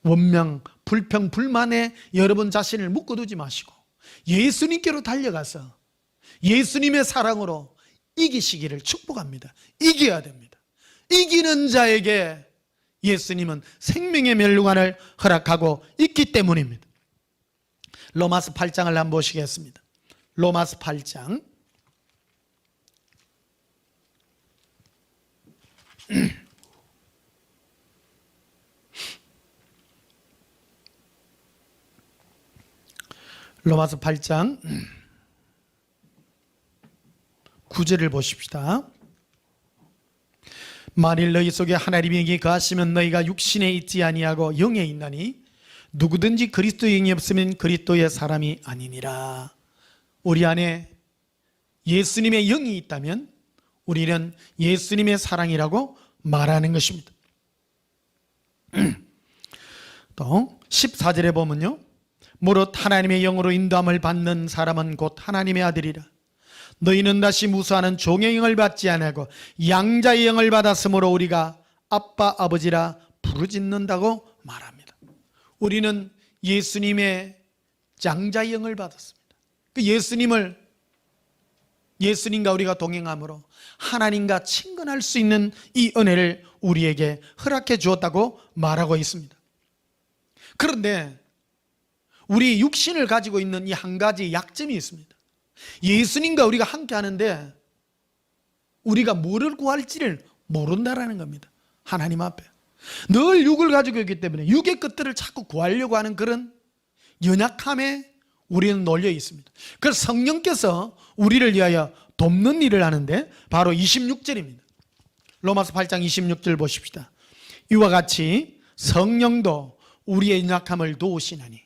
[SPEAKER 1] 원명, 불평, 불만에 여러분 자신을 묶어두지 마시고 예수님께로 달려가서 예수님의 사랑으로 이기시기를 축복합니다. 이겨야 됩니다. 이기는 자에게 예수님은 생명의 멸류관을 허락하고 있기 때문입니다. 로마서 8장을 한번 보시겠습니다. 로마서 8장 로마서 8장 9절을 보십시다. 만일 너희 속에 하나님이 거하시면 너희가 육신에 있지 아니하고 영에 있나니 누구든지 그리스도의 영이 없으면 그리스도의 사람이 아니니라. 우리 안에 예수님의 영이 있다면 우리는 예수님의 사랑이라고 말하는 것입니다. 또 14절에 보면요, 무릇 하나님의 영으로 인도함을 받는 사람은 곧 하나님의 아들이라. 너희는 다시 무수하는 종의 영을 받지 아니하고 양자의 영을 받았으므로 우리가 아빠 아버지라 부르짖는다고 말합니다. 우리는 예수님의 장자영을 받았습니다. 그 예수님과 우리가 동행함으로 하나님과 친근할 수 있는 이 은혜를 우리에게 허락해 주었다고 말하고 있습니다. 그런데 우리 육신을 가지고 있는 이 한 가지 약점이 있습니다. 예수님과 우리가 함께 하는데 우리가 뭐를 구할지를 모른다라는 겁니다. 하나님 앞에 늘 육을 가지고 있기 때문에 육의 것들을 자꾸 구하려고 하는 그런 연약함에 우리는 놀려 있습니다. 그래서 성령께서 우리를 위하여 돕는 일을 하는데 바로 26절입니다. 로마서 8장 26절 보십시다. 이와 같이 성령도 우리의 연약함을 도우시나니,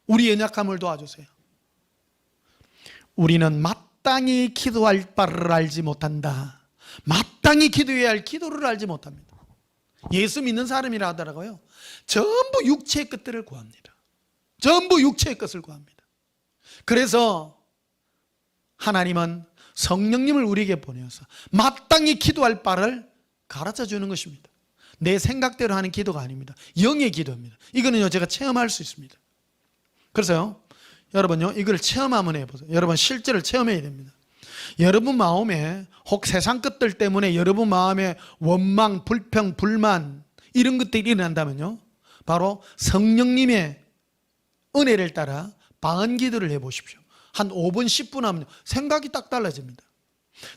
[SPEAKER 1] 우리의 연약함을 도와주세요. 우리는 마땅히 기도할 바를 알지 못한다. 마땅히 기도해야 할 기도를 알지 못합니다. 예수 믿는 사람이라 하더라고요. 전부 육체의 것들을 구합니다. 전부 육체의 것을 구합니다. 그래서 하나님은 성령님을 우리에게 보내어서 마땅히 기도할 바를 가르쳐 주는 것입니다. 내 생각대로 하는 기도가 아닙니다. 영의 기도입니다. 이거는요, 제가 체험할 수 있습니다. 그래서요, 여러분요, 이걸 체험 한번 해보세요. 여러분 실제로 체험해야 됩니다. 여러분 마음에 혹 세상 것들 때문에 여러분 마음에 원망, 불평, 불만 이런 것들이 일어난다면요, 바로 성령님의 은혜를 따라 방언 기도를 해보십시오. 한 5분, 10분 하면 생각이 딱 달라집니다.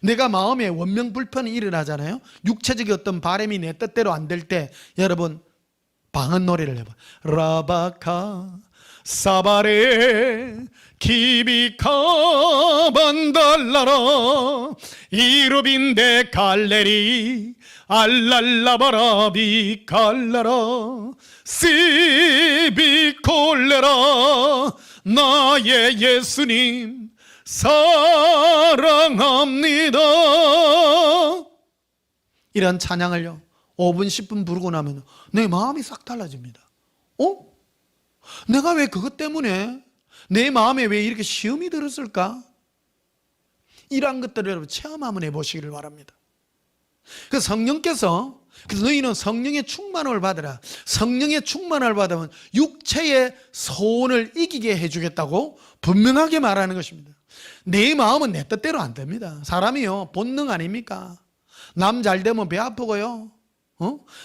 [SPEAKER 1] 내가 마음에 원명 불편이 일어나잖아요. 육체적인 어떤 바람이 내 뜻대로 안 될 때 여러분 방언 노래를 해봐. 라바카 사바레 키비카 반달라라 이루빈데 갈레리 알랄라바라비 갈라라 시비콜레라 나의 예수님 사랑합니다. 이런 찬양을요 5분 10분 부르고 나면 내 마음이 싹 달라집니다. 내가 왜 그것 때문에 내 마음에 왜 이렇게 시험이 들었을까? 이러한 것들을 여러분 체험 한번 해보시기를 바랍니다. 그 성령께서, 그래서 너희는 성령의 충만을 받으라. 성령의 충만을 받으면 육체의 소원을 이기게 해주겠다고 분명하게 말하는 것입니다. 내 마음은 내 뜻대로 안 됩니다. 사람이요 본능 아닙니까? 남 잘 되면 배 아프고요,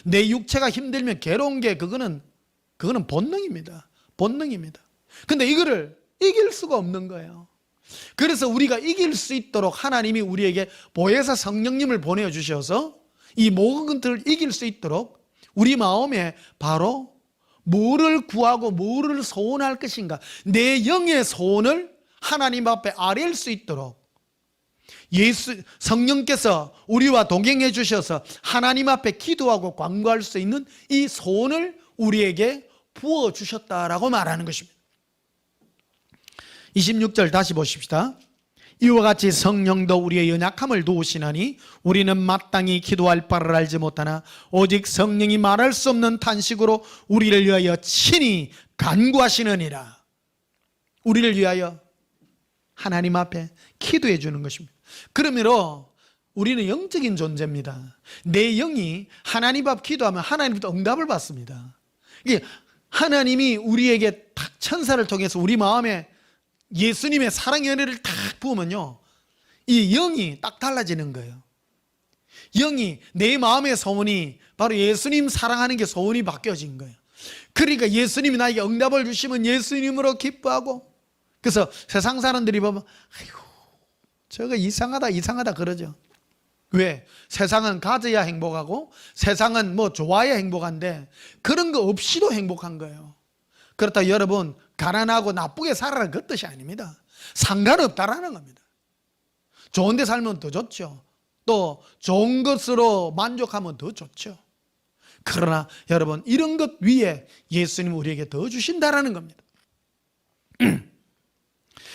[SPEAKER 1] 내 육체가 힘들면 괴로운 게 그거는 본능입니다. 본능입니다. 근데 이거를 이길 수가 없는 거예요. 그래서 우리가 이길 수 있도록 하나님이 우리에게 보혜사 성령님을 보내주셔서 이 모든 것들을 이길 수 있도록 우리 마음에 바로 뭐를 구하고 뭐를 소원할 것인가, 내 영의 소원을 하나님 앞에 아뢰일 수 있도록 성령께서 우리와 동행해 주셔서 하나님 앞에 기도하고 간구할 수 있는 이 소원을 우리에게 부어주셨다라고 말하는 것입니다. 26절 다시 보십시다. 이와 같이 성령도 우리의 연약함을 도우시나니 우리는 마땅히 기도할 바를 알지 못하나 오직 성령이 말할 수 없는 탄식으로 우리를 위하여 친히 간구하시느니라. 우리를 위하여 하나님 앞에 기도해 주는 것입니다. 그러므로 우리는 영적인 존재입니다. 내 영이 하나님 앞 기도하면 하나님부터 응답을 받습니다. 이게 하나님이 우리에게 딱 천사를 통해서 우리 마음에 예수님의 사랑의 은혜를 딱 부으면요, 이 영이 딱 달라지는 거예요. 영이, 내 마음의 소원이 바로 예수님 사랑하는 게 소원이 바뀌어진 거예요. 그러니까 예수님이 나에게 응답을 주시면 예수님으로 기뻐하고, 그래서 세상 사람들이 보면 아이고 저거 이상하다 그러죠. 왜? 세상은 가져야 행복하고 세상은 뭐 좋아야 행복한데 그런 거 없이도 행복한 거예요. 그렇다고 여러분 가난하고 나쁘게 살아라 그 뜻이 아닙니다. 상관없다라는 겁니다. 좋은 데 살면 더 좋죠. 또 좋은 것으로 만족하면 더 좋죠. 그러나 여러분 이런 것 위에 예수님 우리에게 더 주신다라는 겁니다.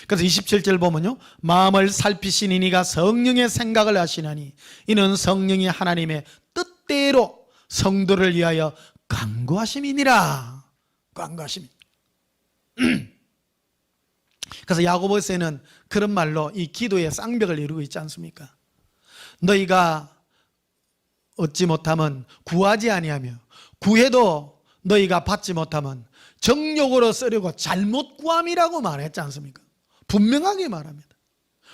[SPEAKER 1] 그래서 27절 보면요, 마음을 살피시니 이가 성령의 생각을 하시나니 이는 성령이 하나님의 뜻대로 성도를 위하여 간구하심이니라. 간구하심이. 그래서 야고보서에는 그런 말로 이 기도의 쌍벽을 이루고 있지 않습니까? 너희가 얻지 못하면 구하지 아니하며 구해도 너희가 받지 못하면 정욕으로 쓰려고 잘못 구함이라고 말했지 않습니까? 분명하게 말합니다.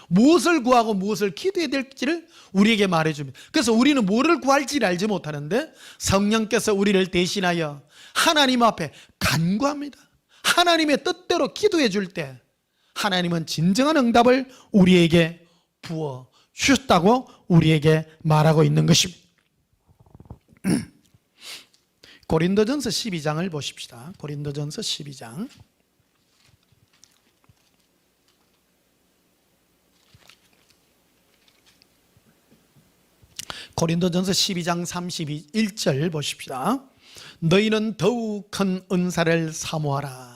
[SPEAKER 1] 무엇을 구하고 무엇을 기도해야 될지를 우리에게 말해줍니다. 그래서 우리는 뭐를 구할지를 알지 못하는데 성령께서 우리를 대신하여 하나님 앞에 간구합니다. 하나님의 뜻대로 기도해 줄 때 하나님은 진정한 응답을 우리에게 부어 주셨다고 우리에게 말하고 있는 것입니다. 고린도전서 12장을 보십시다. 고린도전서 12장. 고린도전서 12장 31절 보십시다. 너희는 더욱 큰 은사를 사모하라.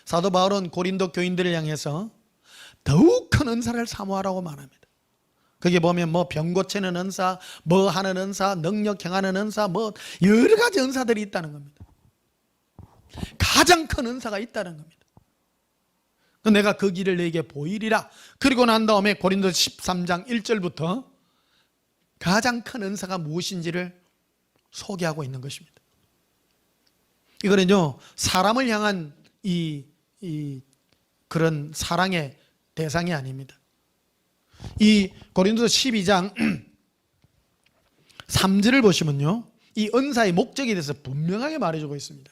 [SPEAKER 1] 사도 바울은 고린도 교인들을 향해서 더욱 큰 은사를 사모하라고 말합니다. 거기 보면 뭐 병 고치는 은사, 뭐 하는 은사, 능력 행하는 은사, 뭐 여러 가지 은사들이 있다는 겁니다. 가장 큰 은사가 있다는 겁니다. 내가 그 길을 너에게 보이리라. 그리고 난 다음에 고린도 13장 1절부터 가장 큰 은사가 무엇인지를 소개하고 있는 것입니다. 이거는요, 사람을 향한 그런 사랑의 대상이 아닙니다. 이 고린도서 12장 3절을 보시면요, 이 은사의 목적에 대해서 분명하게 말해주고 있습니다.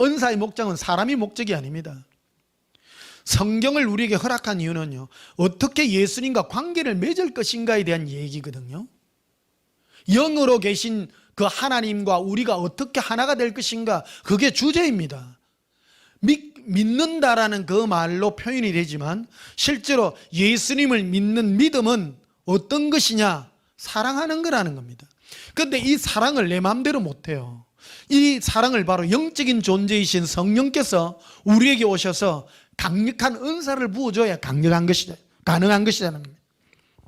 [SPEAKER 1] 은사의 목적은 사람이 목적이 아닙니다. 성경을 우리에게 허락한 이유는요, 어떻게 예수님과 관계를 맺을 것인가에 대한 얘기거든요. 영으로 계신 그 하나님과 우리가 어떻게 하나가 될 것인가, 그게 주제입니다. 믿는다라는 그 말로 표현이 되지만 실제로 예수님을 믿는 믿음은 어떤 것이냐? 사랑하는 거라는 겁니다. 그런데 이 사랑을 내 마음대로 못해요. 이 사랑을 바로 영적인 존재이신 성령께서 우리에게 오셔서 강력한 은사를 부어줘야 가능한 것이라는 겁니다.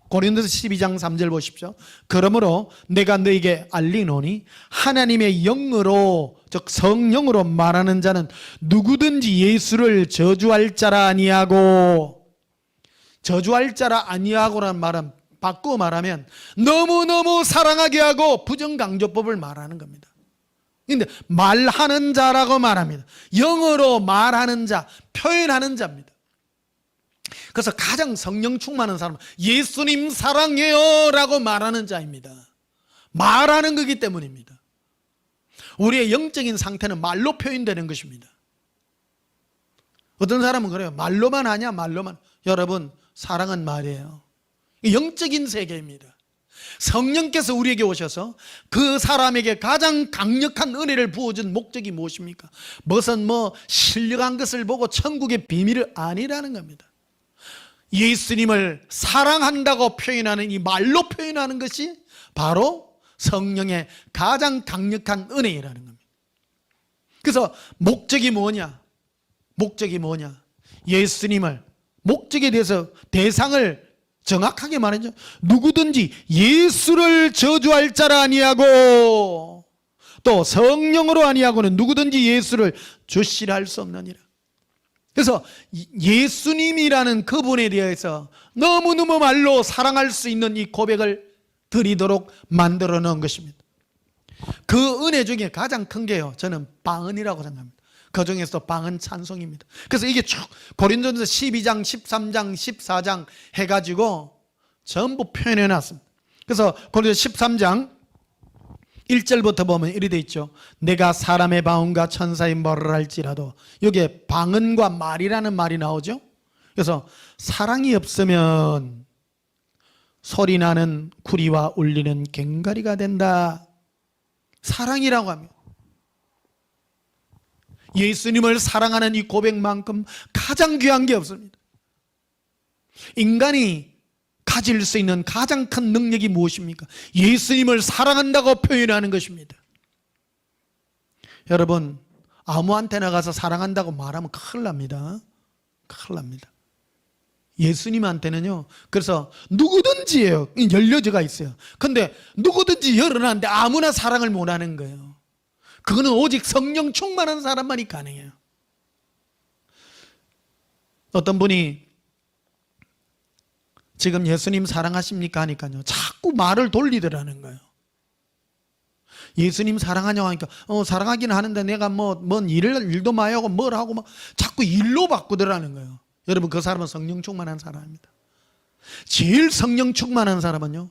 [SPEAKER 1] 고린도서 12장 3절 보십시오. 그러므로 내가 너에게 알리노니 하나님의 영으로, 즉 성령으로 말하는 자는 누구든지 예수를 저주할 자라 아니하고, 저주할 자라 아니하고라는 말은 바꾸어 말하면 너무너무 사랑하게 하고 부정강조법을 말하는 겁니다. 그런데 말하는 자라고 말합니다. 영어로 말하는 자, 표현하는 자입니다. 그래서 가장 성령 충만한 사람은 예수님 사랑해요 라고 말하는 자입니다. 말하는 거기 때문입니다. 우리의 영적인 상태는 말로 표현되는 것입니다. 어떤 사람은 그래요. 말로만 하냐, 말로만. 여러분, 사랑은 말이에요. 영적인 세계입니다. 성령께서 우리에게 오셔서 그 사람에게 가장 강력한 은혜를 부어준 목적이 무엇입니까? 무슨 신령한 것을 보고 천국의 비밀을 아니라는 겁니다. 예수님을 사랑한다고 표현하는 이 말로 표현하는 것이 바로 성령의 가장 강력한 은혜라는 겁니다. 그래서 목적이 뭐냐? 예수님을, 목적에 대해서 대상을 정확하게 말하죠. 누구든지 예수를 저주할 자라 아니하고 또 성령으로 아니하고는 누구든지 예수를 주시라 할 수 없느니라. 그래서 예수님이라는 그분에 대해서 너무너무 말로 사랑할 수 있는 이 고백을 드리도록 만들어 놓은 것입니다. 그 은혜 중에 가장 큰 게요, 저는 방언이라고 생각합니다. 그 중에서 방언 찬송입니다. 그래서 이게 쭉 고린도전서 12장, 13장, 14장 해가지고 전부 표현해 놨습니다. 그래서 고린도전서 13장 1절부터 보면 이렇게 돼 있죠. 내가 사람의 방언과 천사의 말을 할지라도, 여기에 방언과 말이라는 말이 나오죠. 그래서 사랑이 없으면 소리나는 구리와 울리는 괭가리가 된다. 사랑이라고 합니다. 예수님을 사랑하는 이 고백만큼 가장 귀한 게 없습니다. 인간이 가질 수 있는 가장 큰 능력이 무엇입니까? 예수님을 사랑한다고 표현하는 것입니다. 여러분, 아무한테나 가서 사랑한다고 말하면 큰일 납니다. 큰일 납니다. 예수님한테는요, 그래서 누구든지예요. 연료제가 있어요. 근데 누구든지 열어놨는데 아무나 사랑을 못하는 거예요. 그거는 오직 성령 충만한 사람만이 가능해요. 어떤 분이 지금 예수님 사랑하십니까 하니까요, 자꾸 말을 돌리더라는 거예요. 예수님 사랑하냐고 하니까 사랑하긴 하는데 내가 뭔 일도 많이 하고 뭘 하고 막 자꾸 일로 바꾸더라는 거예요. 여러분, 그 사람은 성령 충만한 사람입니다. 제일 성령 충만한 사람은요,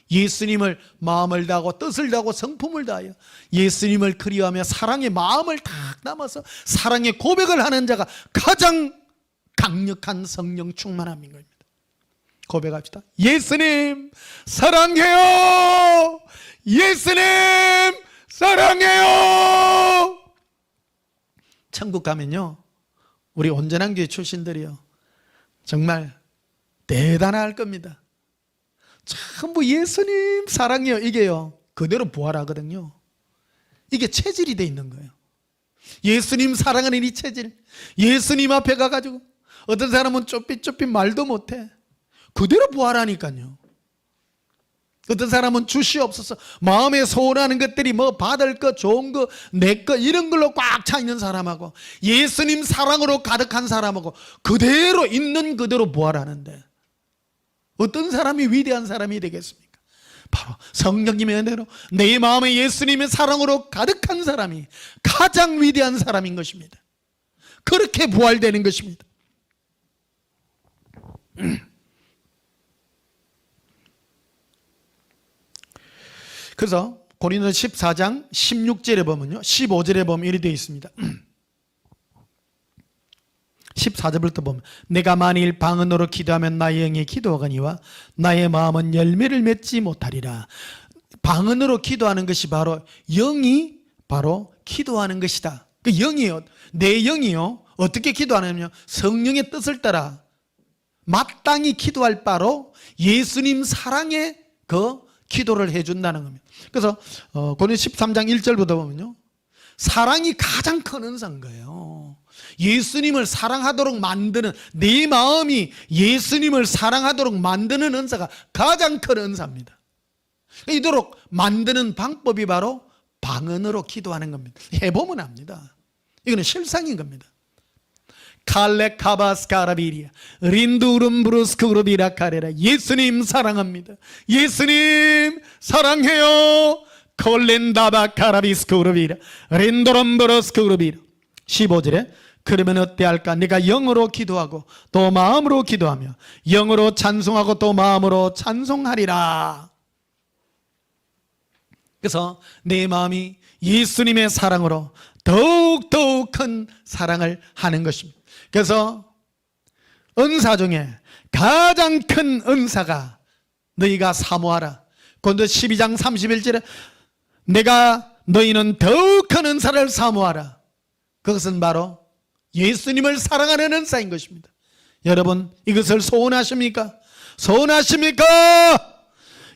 [SPEAKER 1] 예수님을 마음을 다하고 뜻을 다하고 성품을 다하여 예수님을 그리워하며 사랑의 마음을 딱 담아서 사랑의 고백을 하는 자가 가장 강력한 성령 충만함인 겁니다. 고백합시다. 예수님 사랑해요. 예수님 사랑해요. 천국 가면요, 우리 온전한 교회 출신들이요, 정말 대단할 겁니다. 전부 예수님 사랑해요, 이게요 그대로 부활하거든요. 이게 체질이 돼 있는 거예요. 예수님 사랑하는 이 체질, 예수님 앞에 가가지고 어떤 사람은 좁빛 말도 못해. 그대로 부활하니까요. 어떤 사람은 주시옵소서, 마음에 소원하는 것들이 뭐 받을 것, 좋은 거, 내 것, 이런 걸로 꽉 차 있는 사람하고 예수님 사랑으로 가득한 사람하고 그대로 있는 그대로 부활하는데 어떤 사람이 위대한 사람이 되겠습니까? 바로 성령님의 은혜로 내 마음에 예수님의 사랑으로 가득한 사람이 가장 위대한 사람인 것입니다. 그렇게 부활되는 것입니다. 그래서 고린도서 14장 16절에 보면요, 15절에 보면 이렇게 되어 있습니다. 14절부터 보면 내가 만일 방언으로 기도하면 나의 영이 기도하거니와 나의 마음은 열매를 맺지 못하리라. 방언으로 기도하는 것이 바로 영이 바로 기도하는 것이다. 그 영이요, 내 영이요 어떻게 기도하냐면요, 성령의 뜻을 따라 마땅히 기도할 바로 예수님 사랑의 그 기도를 해준다는 겁니다. 그래서 고린도서 13장 1절부터 보면요, 사랑이 가장 큰 은사인 거예요. 예수님을 사랑하도록 만드는, 내 마음이 예수님을 사랑하도록 만드는 은사가 가장 큰 은사입니다. 이도록 만드는 방법이 바로 방언으로 기도하는 겁니다. 해보면 압니다. 이거는 실상인 겁니다. 칼레카바스카라비리아 린두름브루스크루비라 카레라. 예수님 사랑합니다. 예수님 사랑해요. 콜렌다바카라비스크루비라 린도름브루스크루비라. 15절에 그러면 어때할까? 내가 영으로 기도하고 또 마음으로 기도하며 영으로 찬송하고 또 마음으로 찬송하리라. 그래서 내 마음이 예수님의 사랑으로 더욱 큰 사랑을 하는 것입니다. 그래서 은사 중에 가장 큰 은사가 너희가 사모하라. 고린도서 12장 31절에 내가 너희는 더욱 큰 은사를 사모하라. 그것은 바로 예수님을 사랑하는 은사인 것입니다. 여러분, 이것을 소원하십니까? 소원하십니까?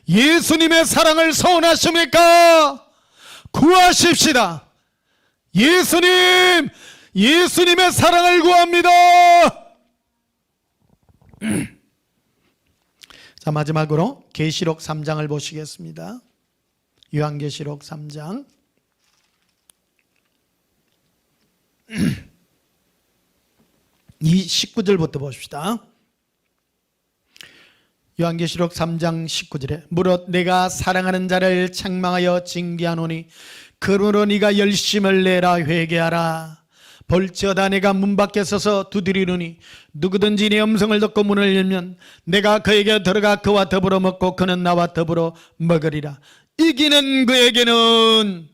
[SPEAKER 1] 예수님의 사랑을 소원하십니까? 구하십시다. 예수님의 사랑을 구합니다. 자, 마지막으로 계시록 3장을 보시겠습니다. 요한계시록 3장 이 19절부터 봅시다. 요한계시록 3장 19절에 무릇 내가 사랑하는 자를 책망하여 징계하노니 그러므로 네가 열심을 내라 회개하라. 볼지어다 내가 문 밖에 서서 두드리노니 누구든지 내 음성을 듣고 문을 열면 내가 그에게 들어가 그와 더불어 먹고 그는 나와 더불어 먹으리라. 이기는 그에게는,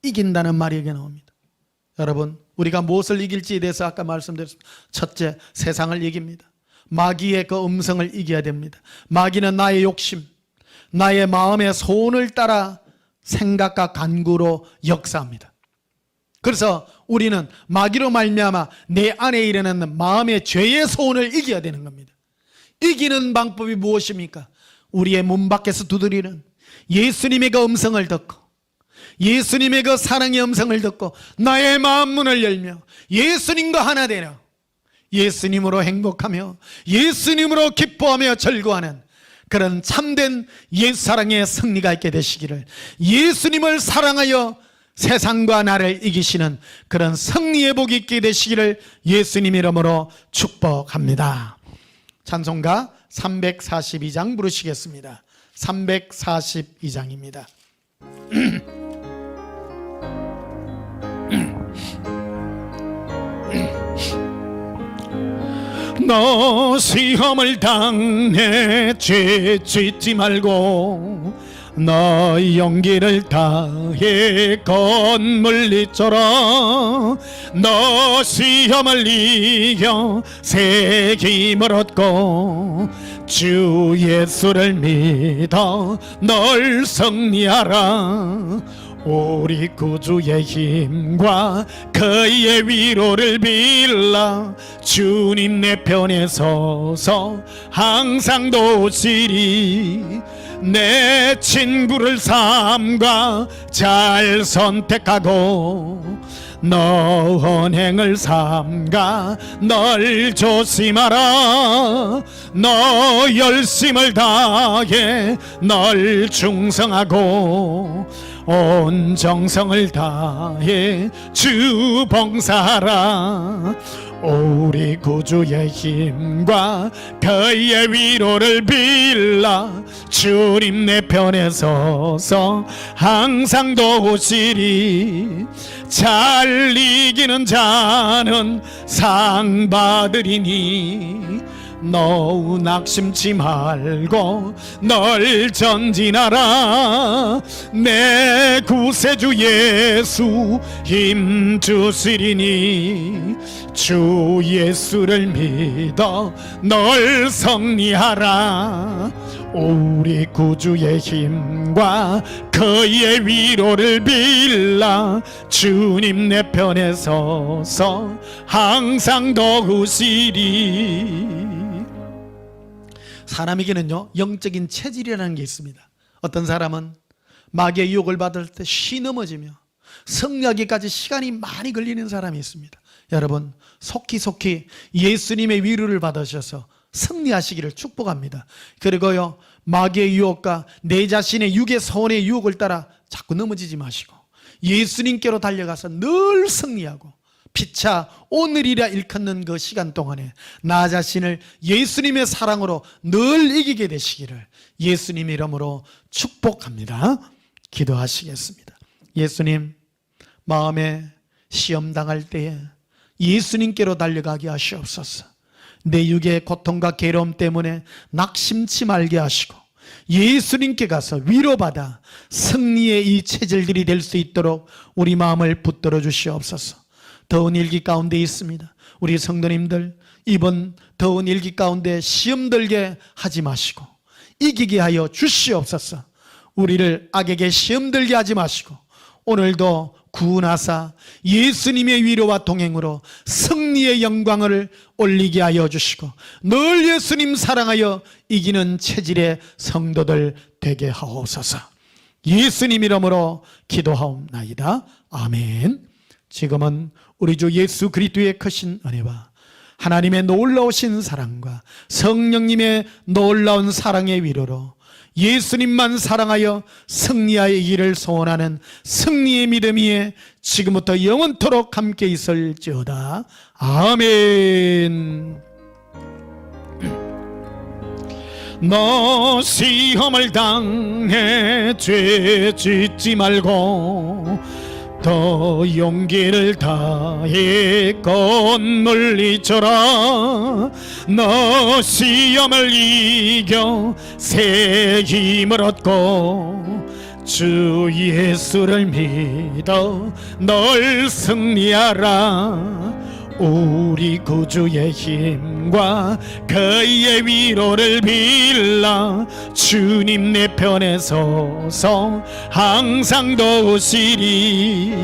[SPEAKER 1] 이긴다는 말이 여기 나옵니다. 여러분, 우리가 무엇을 이길지에 대해서 아까 말씀드렸습니다. 첫째, 세상을 이깁니다. 마귀의 그 음성을 이겨야 됩니다. 마귀는 나의 욕심, 나의 마음의 소원을 따라 생각과 간구로 역사합니다. 그래서 우리는 마귀로 말미암아 내 안에 일어나는 마음의 죄의 소원을 이겨야 되는 겁니다. 이기는 방법이 무엇입니까? 우리의 문 밖에서 두드리는 예수님의 그 음성을 듣고, 예수님의 그 사랑의 음성을 듣고 나의 마음 문을 열며 예수님과 하나 되려 예수님으로 행복하며 예수님으로 기뻐하며 즐거워하는 그런 참된 옛사랑의 승리가 있게 되시기를, 예수님을 사랑하여 세상과 나를 이기시는 그런 승리의 복이 있게 되시기를 예수님 이름으로 축복합니다. 찬송가 342장 부르시겠습니다. 342장입니다. 너 시험을 당해 죄 짓지 말고 너 용기를 다해 건물리처럼 너 시험을 이겨 새 힘을 얻고 주 예수를 믿어 널 승리하라. 우리 구주의 힘과 그의 위로를 빌라. 주님 내 편에 서서 항상 도우시리. 내 친구를 삼가 잘 선택하고 너 언행을 삼가 널 조심하라. 너 열심을 다해 널 충성하고 온 정성을 다해 주 봉사하라. 우리 구주의 힘과 그의 위로를 빌라. 주님 내 편에 서서 항상 도우시리. 잘 이기는 자는 상 받으리니 너 낙심치 말고 널 전진하라. 내 구세주 예수 힘 주시리니 주 예수를 믿어 널 승리하라. 우리 구주의 힘과 그의 위로를 빌라. 주님 내 편에 서서 항상 도우시리. 사람에게는요 영적인 체질이라는 게 있습니다. 어떤 사람은 마귀의 유혹을 받을 때 쉬 넘어지며 승리하기까지 시간이 많이 걸리는 사람이 있습니다. 여러분 속히 예수님의 위로를 받으셔서 승리하시기를 축복합니다. 그리고요 마귀의 유혹과 내 자신의 육의 소원의 유혹을 따라 자꾸 넘어지지 마시고 예수님께로 달려가서 늘 승리하고 피차 오늘이라 일컫는 그 시간 동안에 나 자신을 예수님의 사랑으로 늘 이기게 되시기를 예수님 이름으로 축복합니다. 기도하시겠습니다. 예수님, 마음에 시험 당할 때에 예수님께로 달려가게 하시옵소서. 내 육의 고통과 괴로움 때문에 낙심치 말게 하시고 예수님께 가서 위로받아 승리의 이 체질들이 될 수 있도록 우리 마음을 붙들어 주시옵소서. 더운 일기 가운데 있습니다. 우리 성도님들 이번 더운 일기 가운데 시험 들게 하지 마시고 이기게 하여 주시옵소서. 우리를 악에게 시험 들게 하지 마시고 오늘도 구원하사 예수님의 위로와 동행으로 승리의 영광을 올리게 하여 주시고 늘 예수님 사랑하여 이기는 체질의 성도들 되게 하옵소서. 예수님 이름으로 기도하옵나이다. 아멘. 지금은 우리 주 예수 그리스도의 크신 은혜와 하나님의 놀라우신 사랑과 성령님의 놀라운 사랑의 위로로 예수님만 사랑하여 승리하의 길을 소원하는 승리의 믿음 위에 지금부터 영원토록 함께 있을지어다. 아멘. 너 시험을 당해 죄 짓지 말고 더 용기를 다해 건물리쳐라. 너 시험을 이겨 새 힘을 얻고 주 예수를 믿어 널 승리하라. 우리 구주의 힘과 그의 위로를 빌라. 주님 내 편에 서서 항상 도우시리.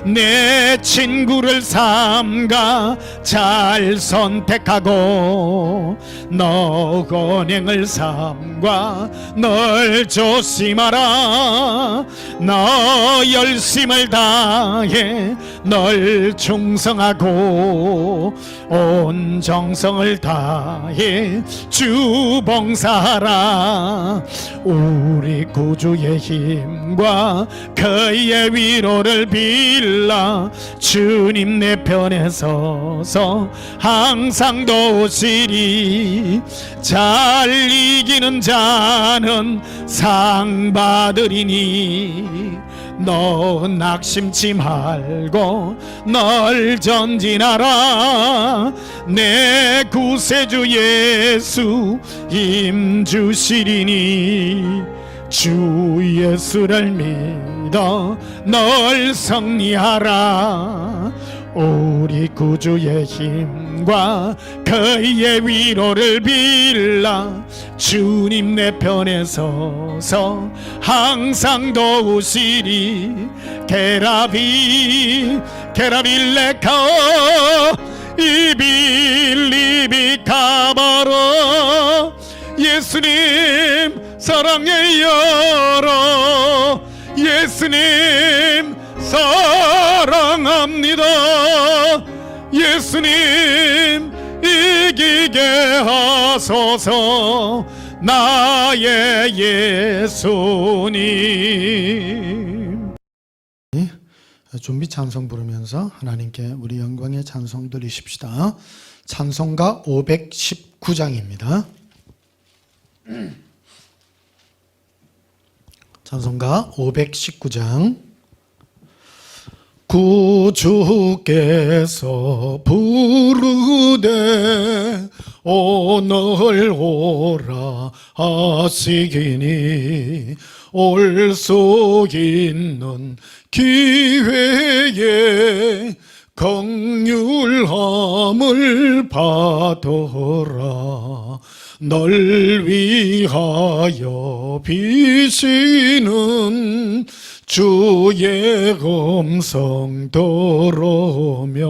[SPEAKER 1] 내 친구를 삼가 잘 선택하고 너 언행을 삼가 널 조심하라. 너 열심을 다해 널 충성하고 온 정성을 다해 주 봉사하라. 우리 구주의 힘과 그의 위로를 빌라. 주님 내 편에 서서 항상 도우시리. 잘 이기는 자는 상 받으리니 너 낙심치 말고 널 전진하라. 내 구세주 예수 힘 주시리니 주 예수를 믿어 널 승리하라. 우리 구주의 힘과 그의 위로를 빌라. 주님 내 편에 서서 항상 도우시리. 게라비 게라빌레카 이빌리비카바로. 예수님 사랑의 열어. 예수님 사랑합니다. 예수님 이기게 하소서. 나의 예수님. 준비 찬송 부르면서 하나님께 우리 영광의 찬송 드리십시다. 찬송가 519장입니다. 찬송가 519장. 구주께서 부르되 오늘 오라 하시기니 올 수 있는 기회에 긍휼함을 받으라. 널 위하여 비시는 주의 음성 들으며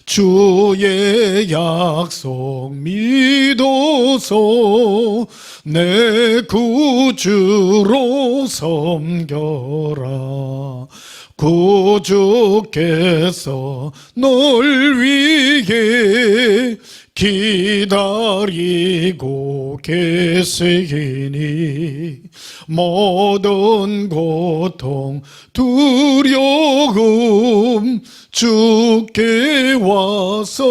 [SPEAKER 1] 주의 약속 믿어서 내 구주로 섬겨라. 구주께서 널 위해 기다리고 계시니 모든 고통 두려움 주께 와서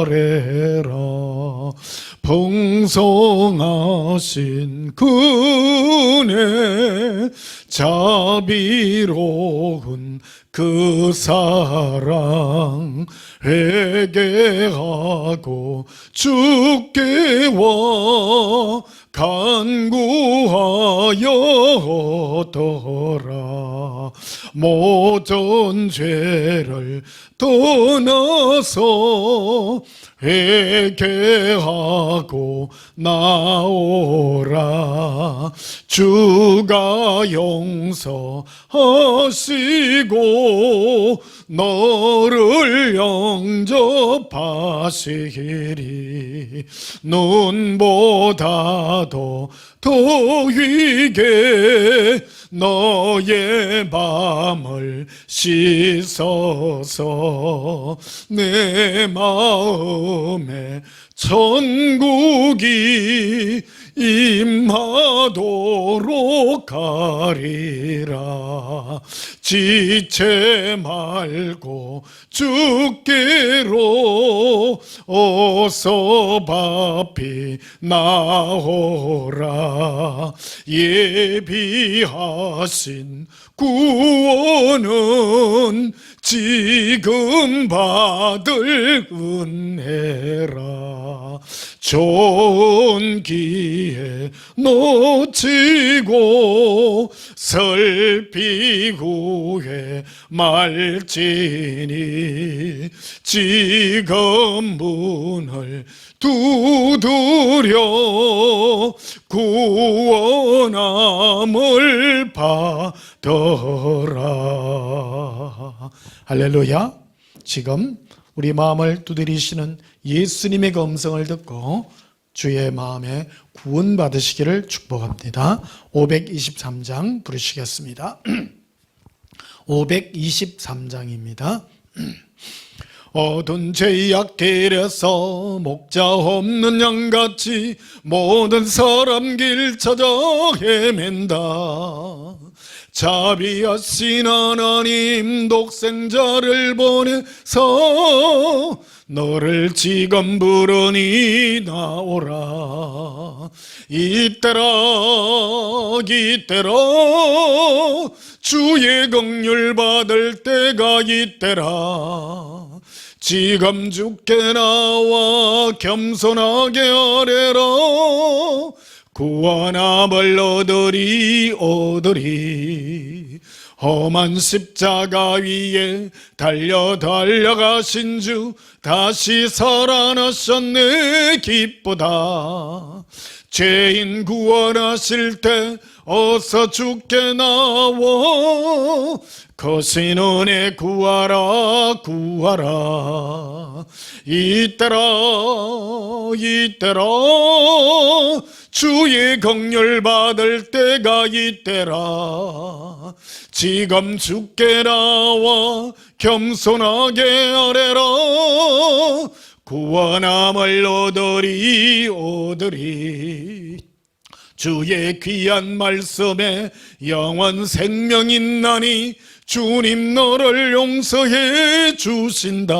[SPEAKER 1] 아뢰라. 풍성하신 그네 자비로운 그 사랑 회개하고 주께 와 간구하여 얻어라. 모든 죄를 떠나서 회개하고 나오라. 주가 용서하시고 너를 영접하시리니 눈보다도 더 위게 너의 맘을 씻어서 내 마음에 천국이 임하도록 하리라. 지체 말고 주께로 어서 바삐 나오라. 예비하신 구원은 지금 받을 은혜라. 좋은 기회 놓치고 설피 후에 말지니 지금 문을 두드려 구원함을 받으라. 할렐루야. 지금 우리 마음을 두드리시는 예수님의 그 음성을 듣고 주의 마음에 구원 받으시기를 축복합니다. 523장 부르시겠습니다. 523장입니다. 어두운 죄악 길에서 목자 없는 양같이 모든 사람 길 찾아 헤맨다. 자비하신 하나님 독생자를 보내서 너를 지금 부르니 나오라. 이때라 이때라 주의 긍휼 받을 때가 이때라. 지금 주께 나와 겸손하게 아뢰라. 구원함을 얻으리. 험한 십자가 위에 달려가신 주 다시 살아나셨네 기쁘다. 죄인 구원하실 때 어서 주께 나와 거신 은혜 구하라. 이때라 주의 긍휼 받을 때가 이때라. 지금 주께 나와 겸손하게 아뢰라. 구원함을 얻으리. 주의 귀한 말씀에 영원 생명 있나니 주님 너를 용서해 주신다.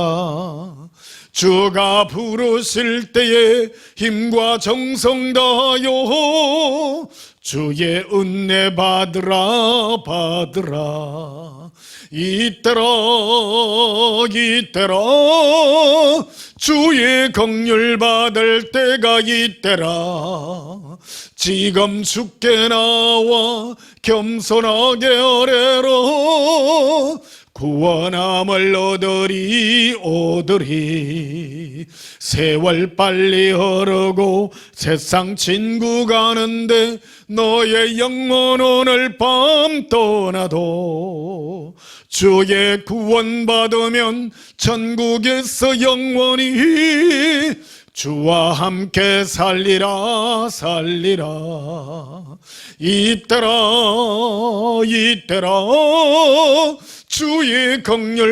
[SPEAKER 1] 주가 부르실 때에 힘과 정성 다하여 주의 은혜 받으라. 이때라 주의 긍휼 받을 때가 이때라. 지금 주께 나와 겸손하게 아뢰라. 구원함을 얻으리. 세월 빨리 흐르고 세상 친구 가는데 너의 영혼 오늘 밤 떠나도 주의 구원 받으면 천국에서 영원히 주와 함께 살리라. 이때라 주의 긍휼